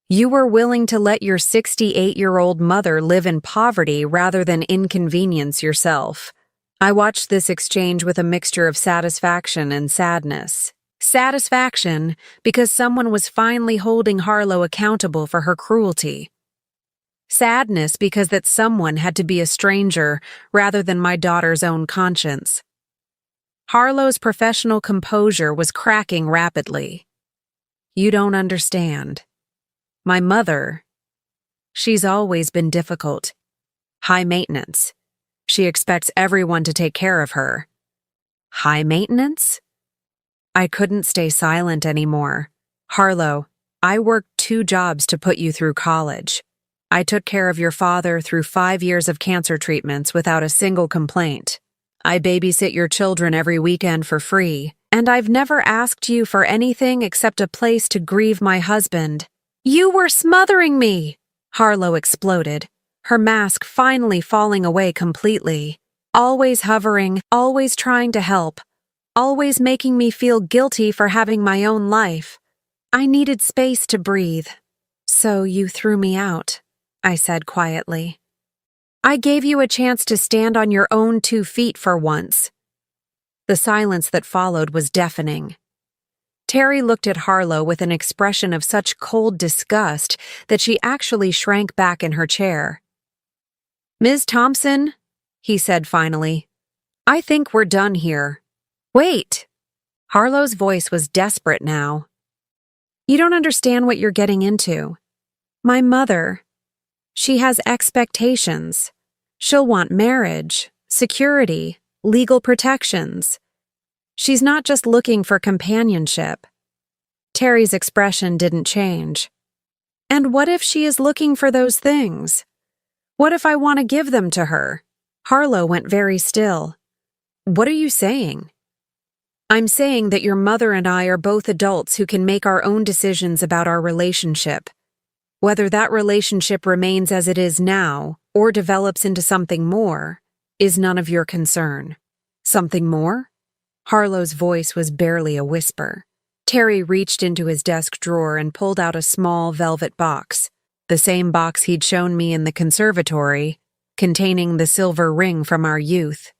You were willing to let your 68-year-old mother live in poverty rather than inconvenience yourself. I watched this exchange with a mixture of satisfaction and sadness. Satisfaction because someone was finally holding Harlow accountable for her cruelty. Sadness because that someone had to be a stranger rather than my daughter's own conscience. Harlow's professional composure was cracking rapidly. You don't understand. My mother, she's always been difficult. High maintenance. She expects everyone to take care of her. High maintenance? I couldn't stay silent anymore. Harlow, I worked 2 jobs to put you through college. I took care of your father through 5 years of cancer treatments without a single complaint. I babysit your children every weekend for free, and I've never asked you for anything except a place to grieve my husband. You were smothering me! Harlow exploded, her mask finally falling away completely. Always hovering, always trying to help, always making me feel guilty for having my own life. I needed space to breathe. So you threw me out, I said quietly. I gave you a chance to stand on your own 2 feet for once. The silence that followed was deafening. Terry looked at Harlow with an expression of such cold disgust that she actually shrank back in her chair. Ms. Thompson, he said finally, I think we're done here. Wait! Harlow's voice was desperate now. You don't understand what you're getting into. My mother, she has expectations. She'll want marriage, security, legal protections. She's not just looking for companionship. Terry's expression didn't change. And what if she is looking for those things? What if I want to give them to her? Harlow went very still. What are you saying? I'm saying that your mother and I are both adults who can make our own decisions about our relationship. Whether that relationship remains as it is now or develops into something more is none of your concern. Something more? Harlow's voice was barely a whisper. Terry reached into his desk drawer and pulled out a small velvet box, the same box he'd shown me in the conservatory, containing the silver ring from our youth.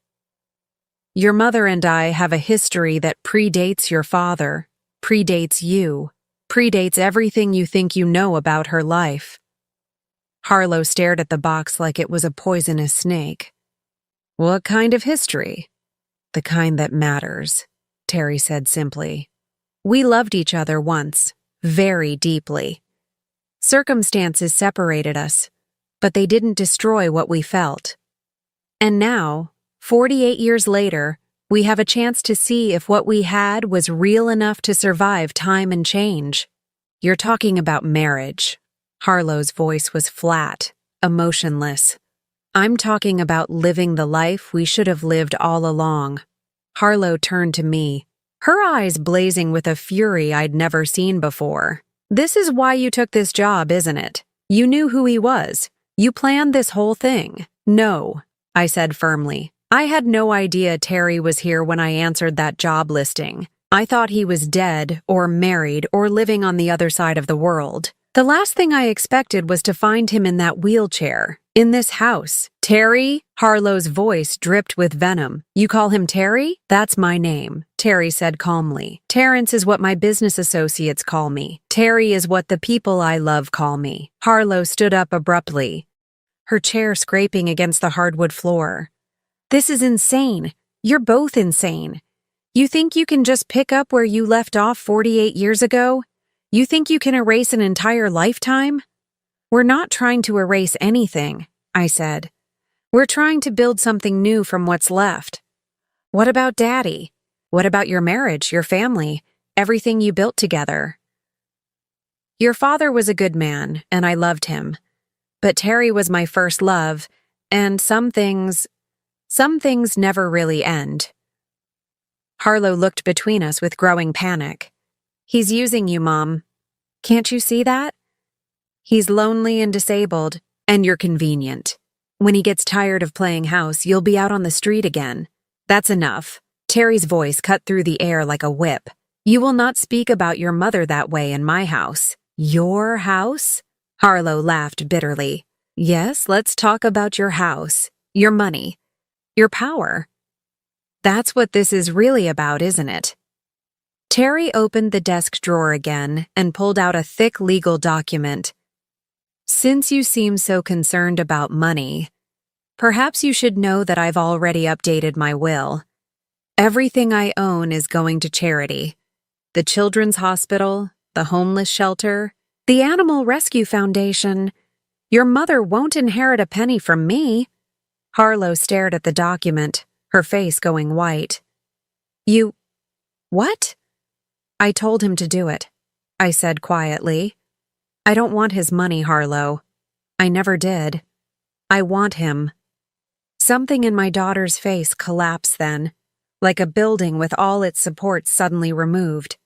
Your mother and I have a history that predates your father, predates you, predates everything you think you know about her life. Harlow stared at the box like it was a poisonous snake. What kind of history? The kind that matters, Terry said simply. We loved each other once, very deeply. Circumstances separated us, but they didn't destroy what we felt. And now, 48 years later, we have a chance to see if what we had was real enough to survive time and change. You're talking about marriage. Harlow's voice was flat, emotionless. I'm talking about living the life we should have lived all along. Harlow turned to me, her eyes blazing with a fury I'd never seen before. This is why you took this job, isn't it? You knew who he was. You planned this whole thing. No, I said firmly. I had no idea Terry was here when I answered that job listing. I thought he was dead or married or living on the other side of the world. The last thing I expected was to find him in that wheelchair, in this house. Terry? Harlow's voice dripped with venom. You call him Terry? That's my name, Terry said calmly. Terrence is what my business associates call me. Terry is what the people I love call me. Harlow stood up abruptly, her chair scraping against the hardwood floor. This is insane. You're both insane. You think you can just pick up where you left off 48 years ago? You think you can erase an entire lifetime? We're not trying to erase anything, I said. We're trying to build something new from what's left. What about Daddy? What about your marriage, your family, everything you built together? Your father was a good man, and I loved him. But Terry was my first love, and some things never really end. Harlow looked between us with growing panic. He's using you, Mom. Can't you see that? He's lonely and disabled, and you're convenient. When he gets tired of playing house, you'll be out on the street again. That's enough. Terry's voice cut through the air like a whip. You will not speak about your mother that way in my house. Your house? Harlow laughed bitterly. Yes, let's talk about your house, your money, your power. That's what this is really about, isn't it? Terry opened the desk drawer again and pulled out a thick legal document. Since you seem so concerned about money, perhaps you should know that I've already updated my will. Everything I own is going to charity. The Children's Hospital, the Homeless Shelter, the Animal Rescue Foundation, Your mother won't inherit a penny from me. Harlow stared at the document, her face going white. You… what? I told him to do it, I said quietly. I don't want his money, Harlow. I never did. I want him. Something in my daughter's face collapsed then, like a building with all its supports suddenly removed.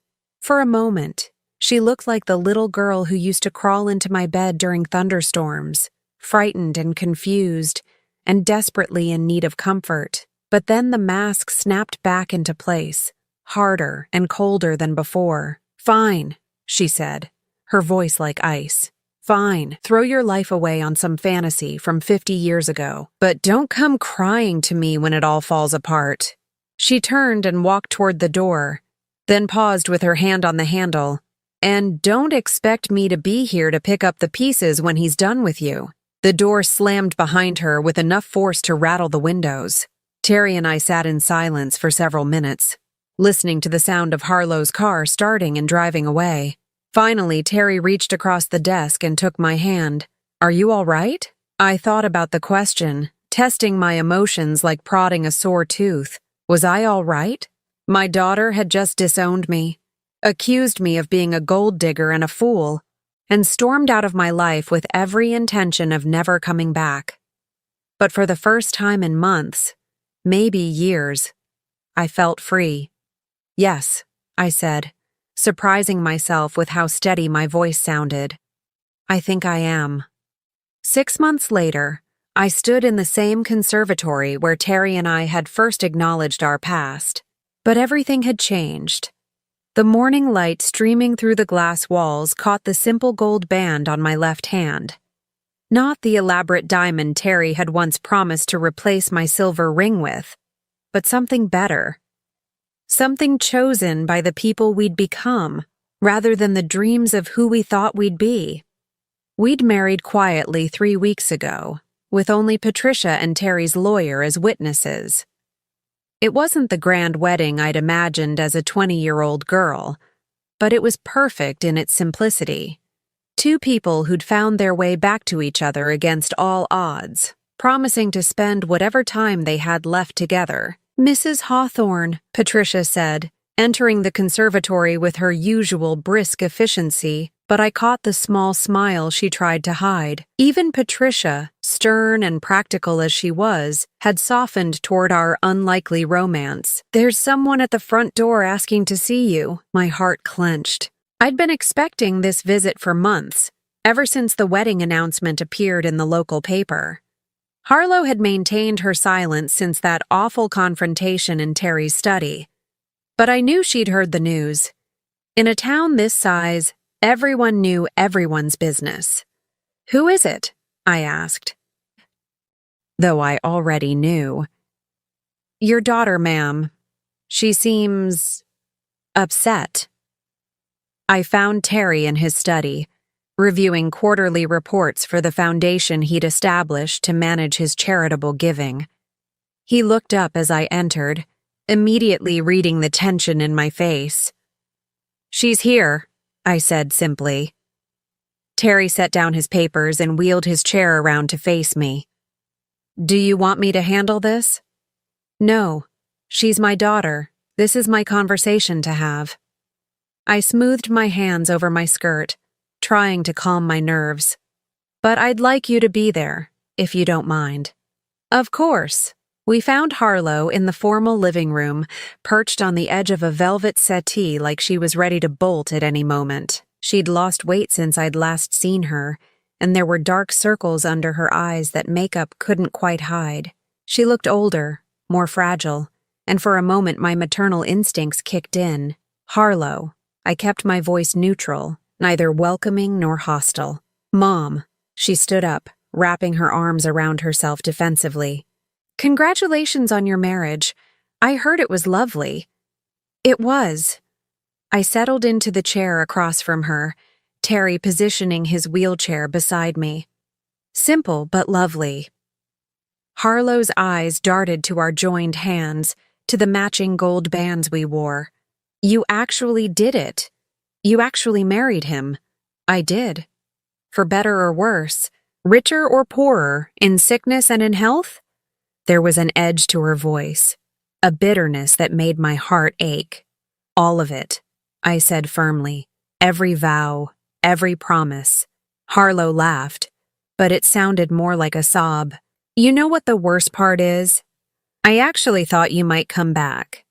For a moment, she looked like the little girl who used to crawl into my bed during thunderstorms, frightened and confused, and desperately in need of comfort. But then the mask snapped back into place, harder and colder than before. Fine, she said, her voice like ice. Fine, throw your life away on some fantasy from 50 years ago, but don't come crying to me when it all falls apart. She turned and walked toward the door, then paused with her hand on the handle. And don't expect me to be here to pick up the pieces when he's done with you. The door slammed behind her with enough force to rattle the windows. Terry and I sat in silence for several minutes, listening to the sound of Harlow's car starting and driving away. Finally, Terry reached across the desk and took my hand. Are you all right? I thought about the question, testing my emotions like prodding a sore tooth. Was I all right? My daughter had just disowned me, accused me of being a gold digger and a fool, and stormed out of my life with every intention of never coming back. But for the first time in months, maybe years, I felt free. Yes, I said, surprising myself with how steady my voice sounded. I think I am. 6 months later, I stood in the same conservatory where Terry and I had first acknowledged our past. But everything had changed. The morning light streaming through the glass walls caught the simple gold band on my left hand. Not the elaborate diamond Terry had once promised to replace my silver ring with, but something better. Something chosen by the people we'd become, rather than the dreams of who we thought we'd be. We'd married quietly 3 weeks ago, with only Patricia and Terry's lawyer as witnesses. It wasn't the grand wedding I'd imagined as a 20-year-old girl, but it was perfect in its simplicity. Two people who'd found their way back to each other against all odds, promising to spend whatever time they had left together. Mrs. Hawthorne, Patricia said, entering the conservatory with her usual brisk efficiency, but I caught the small smile she tried to hide. Even Patricia, stern and practical as she was, had softened toward our unlikely romance. There's someone at the front door asking to see you. My heart clenched. I'd been expecting this visit for months, ever since the wedding announcement appeared in the local paper. Harlow had maintained her silence since that awful confrontation in Terry's study. But I knew she'd heard the news. In a town this size, everyone knew everyone's business. Who is it? I asked. Though I already knew. Your daughter, ma'am. She seems… upset. I found Terry in his study, reviewing quarterly reports for the foundation he'd established to manage his charitable giving. He looked up as I entered, immediately reading the tension in my face. She's here, I said simply. Terry set down his papers and wheeled his chair around to face me. Do you want me to handle this? No. She's my daughter. This is my conversation to have. I smoothed my hands over my skirt, trying to calm my nerves. But I'd like you to be there, if you don't mind. Of course. We found Harlow in the formal living room, perched on the edge of a velvet settee like she was ready to bolt at any moment. She'd lost weight since I'd last seen her, and there were dark circles under her eyes that makeup couldn't quite hide. She looked older, more fragile, and for a moment my maternal instincts kicked in. Harlow. I kept my voice neutral, neither welcoming nor hostile. Mom. She stood up, wrapping her arms around herself defensively. Congratulations on your marriage. I heard it was lovely. It was. I settled into the chair across from her, Terry positioning his wheelchair beside me. Simple but lovely. Harlow's eyes darted to our joined hands, to the matching gold bands we wore. You actually did it. You actually married him. I did. For better or worse, Richer or poorer, in sickness and in health? There was an edge to her voice, a bitterness that made my heart ache. All of it, I said firmly. Every vow, every promise. Harlow laughed, but it sounded more like a sob. You know what the worst part is? I actually thought you might come back.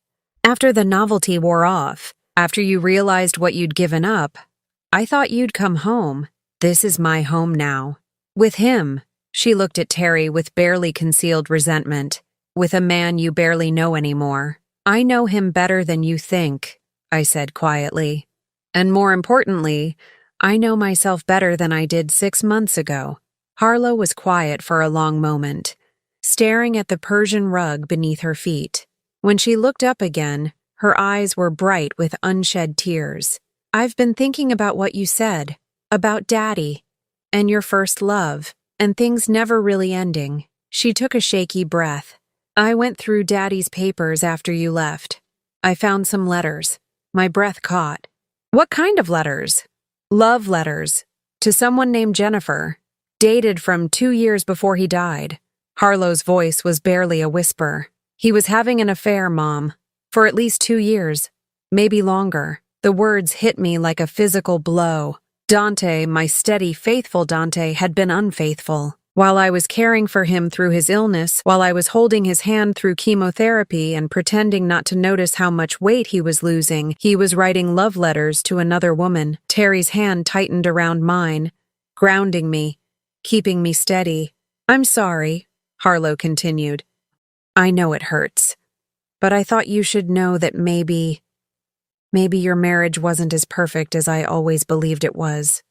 After the novelty wore off, after you realized what you'd given up, I thought you'd come home. This is my home now. With him, she looked at Terry with barely concealed resentment. With a man you barely know anymore. I know him better than you think, I said quietly. And more importantly, I know myself better than I did 6 months ago. Harlow was quiet for a long moment, staring at the Persian rug beneath her feet. When she looked up again, her eyes were bright with unshed tears. I've been thinking about what you said, about Daddy, and your first love, and things never really ending. She took a shaky breath. I went through Daddy's papers after you left. I found some letters. My breath caught. What kind of letters? Love letters. To someone named Jennifer. Dated from 2 years before he died. Harlow's voice was barely a whisper. He was having an affair, Mom. For at least 2 years. Maybe longer. The words hit me like a physical blow. Dante, my steady, faithful Dante, had been unfaithful. While I was caring for him through his illness, while I was holding his hand through chemotherapy and pretending not to notice how much weight he was losing, he was writing love letters to another woman. Terry's hand tightened around mine, grounding me, keeping me steady. I'm sorry, Harlow continued. I know it hurts. But I thought you should know that maybe your marriage wasn't as perfect as I always believed it was.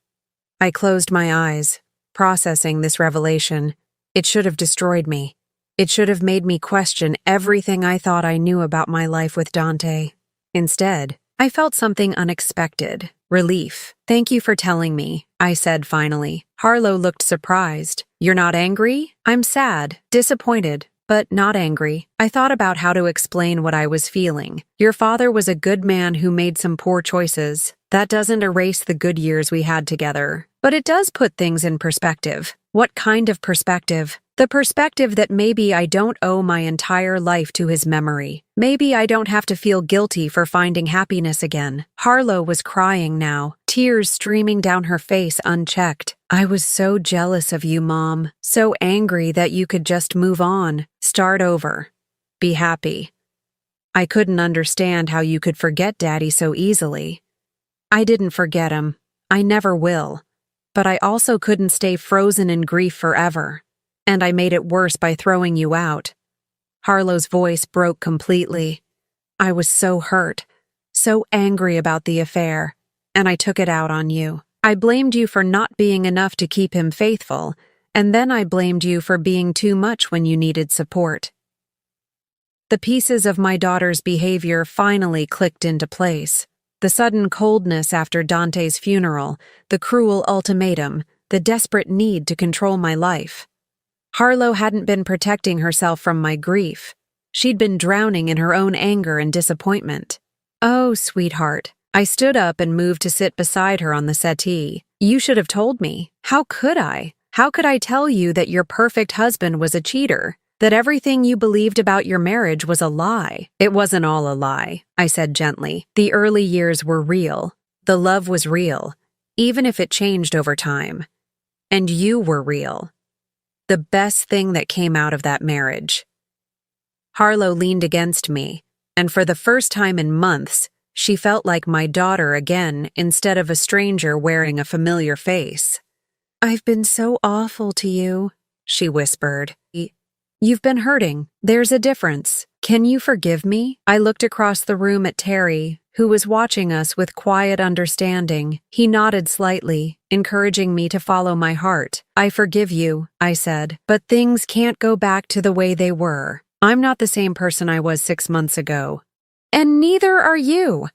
I closed my eyes, processing this revelation. It should have destroyed me. It should have made me question everything I thought I knew about my life with Dante. Instead, I felt something unexpected. Relief. Thank you for telling me, I said finally. Harlow looked surprised. You're not angry? I'm sad, disappointed, but not angry. I thought about how to explain what I was feeling. Your father was a good man who made some poor choices. That doesn't erase the good years we had together. But it does put things in perspective. What kind of perspective? The perspective that maybe I don't owe my entire life to his memory. Maybe I don't have to feel guilty for finding happiness again. Harlow was crying now, tears streaming down her face unchecked. I was so jealous of you, Mom. So angry that you could just move on, start over, be happy. I couldn't understand how you could forget Daddy so easily. I didn't forget him. I never will. But I also couldn't stay frozen in grief forever. And I made it worse by throwing you out. Harlow's voice broke completely. I was so hurt, so angry about the affair, and I took it out on you. I blamed you for not being enough to keep him faithful, and then I blamed you for being too much when you needed support. The pieces of my daughter's behavior finally clicked into place. The sudden coldness after Dante's funeral, the cruel ultimatum, the desperate need to control my life. Harlow hadn't been protecting herself from my grief. She'd been drowning in her own anger and disappointment. Oh, sweetheart. I stood up and moved to sit beside her on the settee. You should have told me. How could I? How could I tell you that your perfect husband was a cheater? That everything you believed about your marriage was a lie? It wasn't all a lie, I said gently. The early years were real. The love was real, even if it changed over time. And you were real. The best thing that came out of that marriage. Harlow leaned against me, and for the first time in months, she felt like my daughter again instead of a stranger wearing a familiar face. I've been so awful to you, she whispered. You've been hurting. There's a difference. Can you forgive me? I looked across the room at Terry, who was watching us with quiet understanding. He nodded slightly, encouraging me to follow my heart. I forgive you, I said, but things can't go back to the way they were. I'm not the same person I was 6 months ago. And neither are you.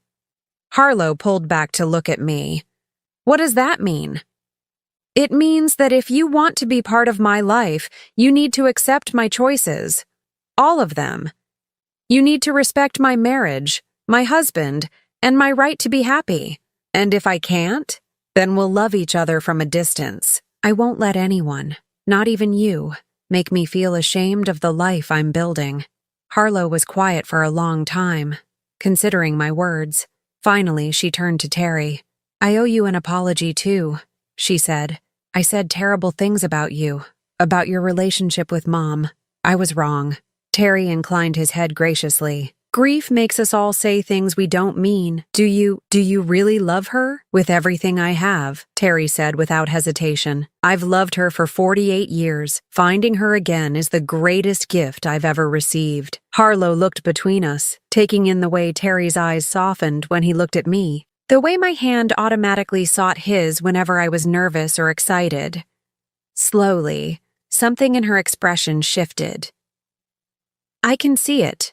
Harlow pulled back to look at me. What does that mean? It means that if you want to be part of my life, you need to accept my choices. All of them. You need to respect my marriage, my husband, and my right to be happy. And if I can't, then we'll love each other from a distance. I won't let anyone, not even you, make me feel ashamed of the life I'm building. Harlow was quiet for a long time, considering my words. Finally, she turned to Terry. I owe you an apology too, she said. I said terrible things about you, about your relationship with Mom. I was wrong. Terry inclined his head graciously. Grief makes us all say things we don't mean. Do you really love her? With everything I have, Terry said without hesitation. I've loved her for 48 years. Finding her again is the greatest gift I've ever received. Harlow looked between us, taking in the way Terry's eyes softened when he looked at me, the way my hand automatically sought his whenever I was nervous or excited. Slowly, something in her expression shifted. I can see it,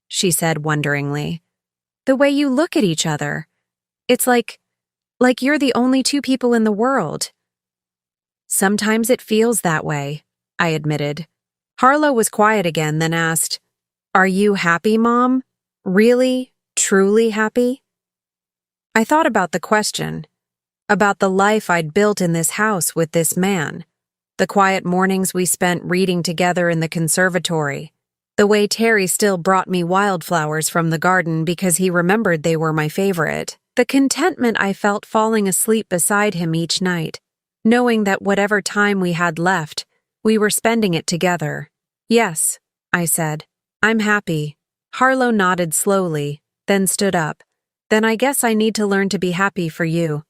she said wonderingly. The way you look at each other. It's like you're the only two people in the world. Sometimes it feels that way, I admitted. Harlow was quiet again, then asked, Are you happy, Mom? Really, truly happy? I thought about the question, about the life I'd built in this house with this man, the quiet mornings we spent reading together in the conservatory, the way Terry still brought me wildflowers from the garden because he remembered they were my favorite, the contentment I felt falling asleep beside him each night, knowing that whatever time we had left, we were spending it together. Yes, I said. I'm happy. Harlow nodded slowly, then stood up. Then I guess I need to learn to be happy for you.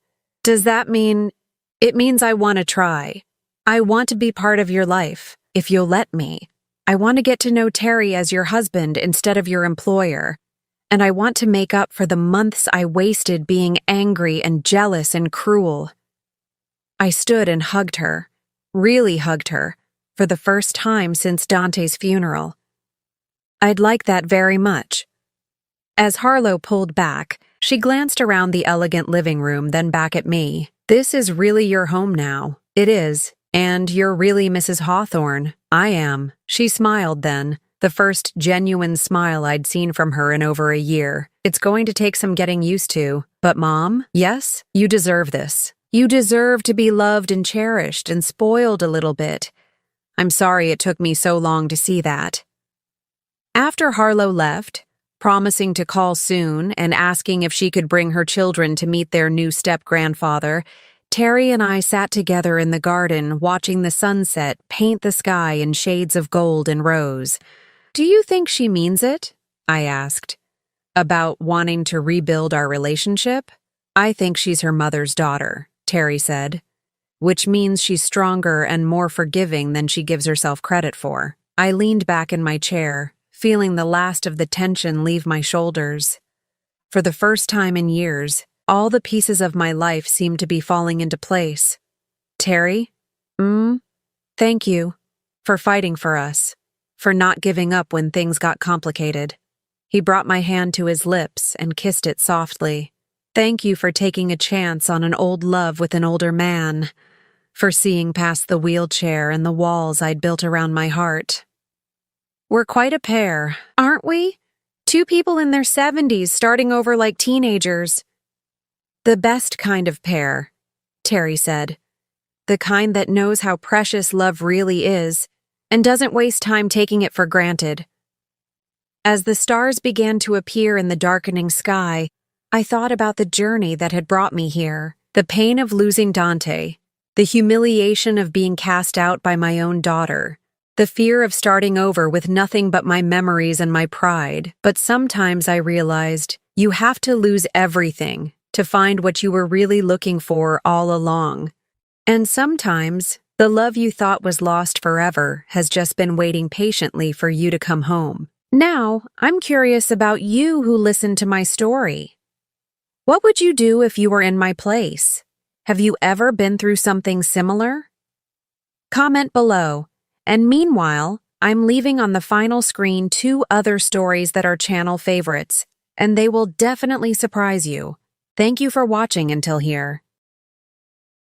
Does that mean... It means I want to try. I want to be part of your life, if you'll let me. I want to get to know Terry as your husband instead of your employer. And I want to make up for the months I wasted being angry and jealous and cruel. I stood and hugged her, really hugged her, for the first time since Dante's funeral. I'd like that very much. As Harlow pulled back, she glanced around the elegant living room, then back at me. This is really your home now. It is. And you're really Mrs. Hawthorne. I am. She smiled then, the first genuine smile I'd seen from her in over a year. It's going to take some getting used to. But Mom, yes, you deserve this. You deserve to be loved and cherished and spoiled a little bit. I'm sorry it took me so long to see that. After Harlow left, promising to call soon and asking if she could bring her children to meet their new step-grandfather, Terry and I sat together in the garden watching the sunset paint the sky in shades of gold and rose. Do you think she means it? I asked. About wanting to rebuild our relationship? I think she's her mother's daughter, Terry said, which means she's stronger and more forgiving than she gives herself credit for. I leaned back in my chair, feeling the last of the tension leave my shoulders. For the first time in years, all the pieces of my life seemed to be falling into place. Terry? Thank you. For fighting for us. For not giving up when things got complicated. He brought my hand to his lips and kissed it softly. Thank you for taking a chance on an old love with an older man. For seeing past the wheelchair and the walls I'd built around my heart. We're quite a pair, aren't we? Two people in their 70s starting over like teenagers. The best kind of pair, Terry said. The kind that knows how precious love really is and doesn't waste time taking it for granted. As the stars began to appear in the darkening sky, I thought about the journey that had brought me here, the pain of losing Dante, the humiliation of being cast out by my own daughter, the fear of starting over with nothing but my memories and my pride. But sometimes I realized you have to lose everything to find what you were really looking for all along. And sometimes, the love you thought was lost forever has just been waiting patiently for you to come home. Now, I'm curious about you who listened to my story. What would you do if you were in my place? Have you ever been through something similar? Comment below. And meanwhile, I'm leaving on the final screen 2 other stories that are channel favorites, and they will definitely surprise you. Thank you for watching until here.